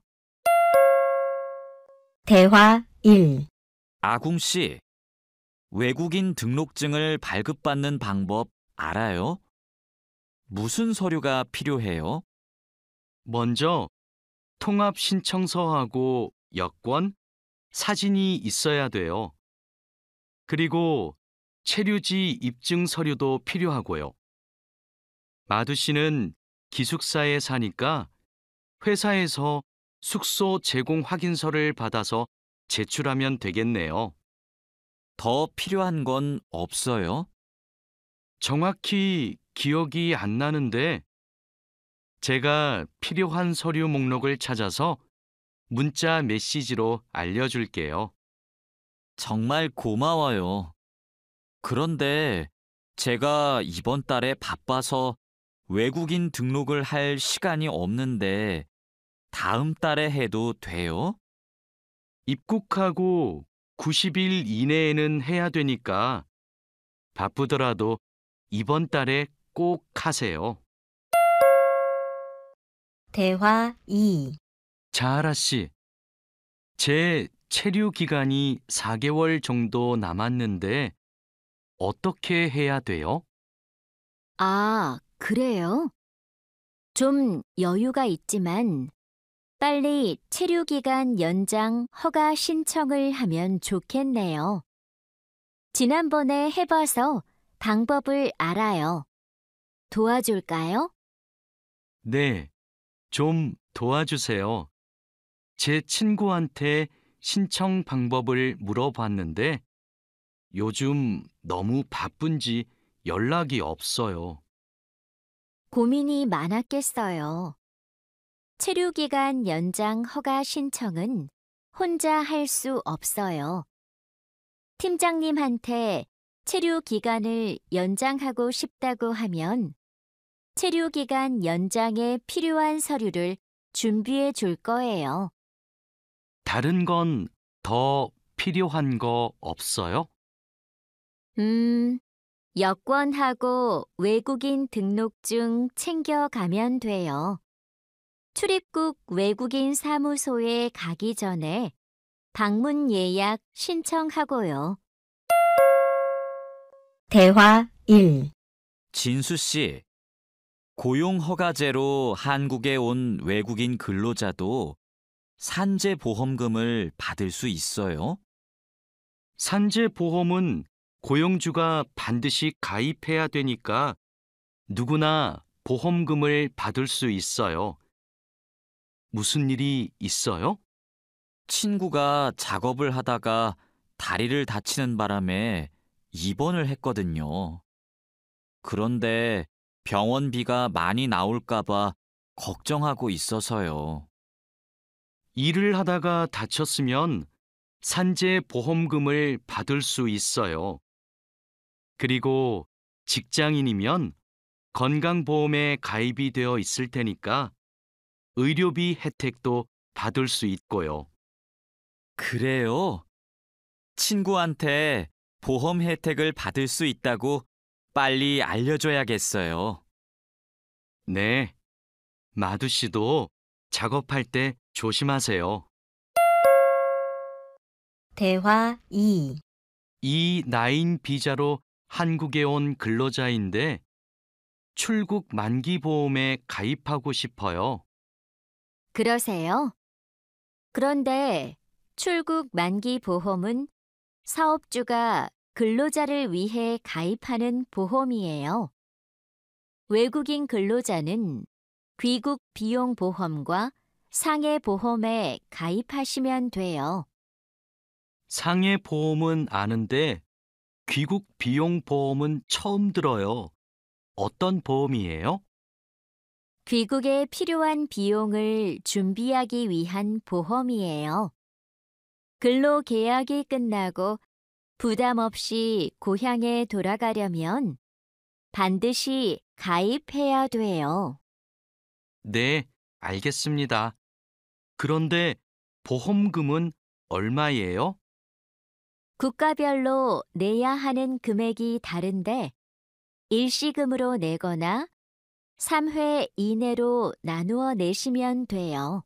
대화 1. 아궁 씨, 외국인 등록증을 발급받는 방법 알아요? 무슨 서류가 필요해요? 먼저 통합신청서하고 여권, 사진이 있어야 돼요. 그리고 체류지 입증 서류도 필요하고요. 마두 씨는 기숙사에 사니까 회사에서 숙소 제공 확인서를 받아서 제출하면 되겠네요. 더 필요한 건 없어요? 정확히 기억이 안 나는데 제가 필요한 서류 목록을 찾아서 문자 메시지로 알려줄게요. 정말 고마워요. 그런데 제가 이번 달에 바빠서 외국인 등록을 할 시간이 없는데 다음 달에 해도 돼요? 입국하고 90일 이내에는 해야 되니까 바쁘더라도 이번 달에 꼭 하세요. 대화 2. 자하라 씨, 제 체류 기간이 4개월 정도 남았는데 어떻게 해야 돼요? 아, 그래요? 좀 여유가 있지만 빨리 체류기간 연장 허가 신청을 하면 좋겠네요. 지난번에 해봐서 방법을 알아요. 도와줄까요? 네, 좀 도와주세요. 제 친구한테 신청 방법을 물어봤는데 요즘 너무 바쁜지 연락이 없어요. 고민이 많았겠어요. 체류기간 연장 허가 신청은 혼자 할 수 없어요. 팀장님한테 체류 기간을 연장하고 싶다고 하면 체류 기간 연장에 필요한 서류를 준비해 줄 거예요. 다른 건 더 필요한 거 없어요? 여권하고 외국인 등록증 챙겨가면 돼요. 출입국 외국인 사무소에 가기 전에 방문 예약 신청하고요. 대화 1. 진수 씨, 고용허가제로 한국에 온 외국인 근로자도 산재보험금을 받을 수 있어요? 산재보험은 고용주가 반드시 가입해야 되니까 누구나 보험금을 받을 수 있어요. 무슨 일이 있어요? 친구가 작업을 하다가 다리를 다치는 바람에 입원을 했거든요. 그런데 병원비가 많이 나올까 봐 걱정하고 있어서요. 일을 하다가 다쳤으면 산재보험금을 받을 수 있어요. 그리고 직장인이면 건강보험에 가입이 되어 있을 테니까 의료비 혜택도 받을 수 있고요. 그래요? 친구한테 보험 혜택을 받을 수 있다고 빨리 알려줘야겠어요. 네, 마두 씨도 작업할 때 조심하세요. 대화 2. E9 비자로 한국에 온 근로자인데 출국 만기 보험에 가입하고 싶어요. 그러세요? 그런데 출국 만기 보험은 사업주가 근로자를 위해 가입하는 보험이에요. 외국인 근로자는 귀국 비용 보험과 상해 보험에 가입하시면 돼요. 상해 보험은 아는데 귀국 비용 보험은 처음 들어요. 어떤 보험이에요? 귀국에 필요한 비용을 준비하기 위한 보험이에요. 근로 계약이 끝나고 부담 없이 고향에 돌아가려면 반드시 가입해야 돼요. 네, 알겠습니다. 그런데 보험금은 얼마예요? 국가별로 내야 하는 금액이 다른데 일시금으로 내거나 3회 이내로 나누어 내시면 돼요.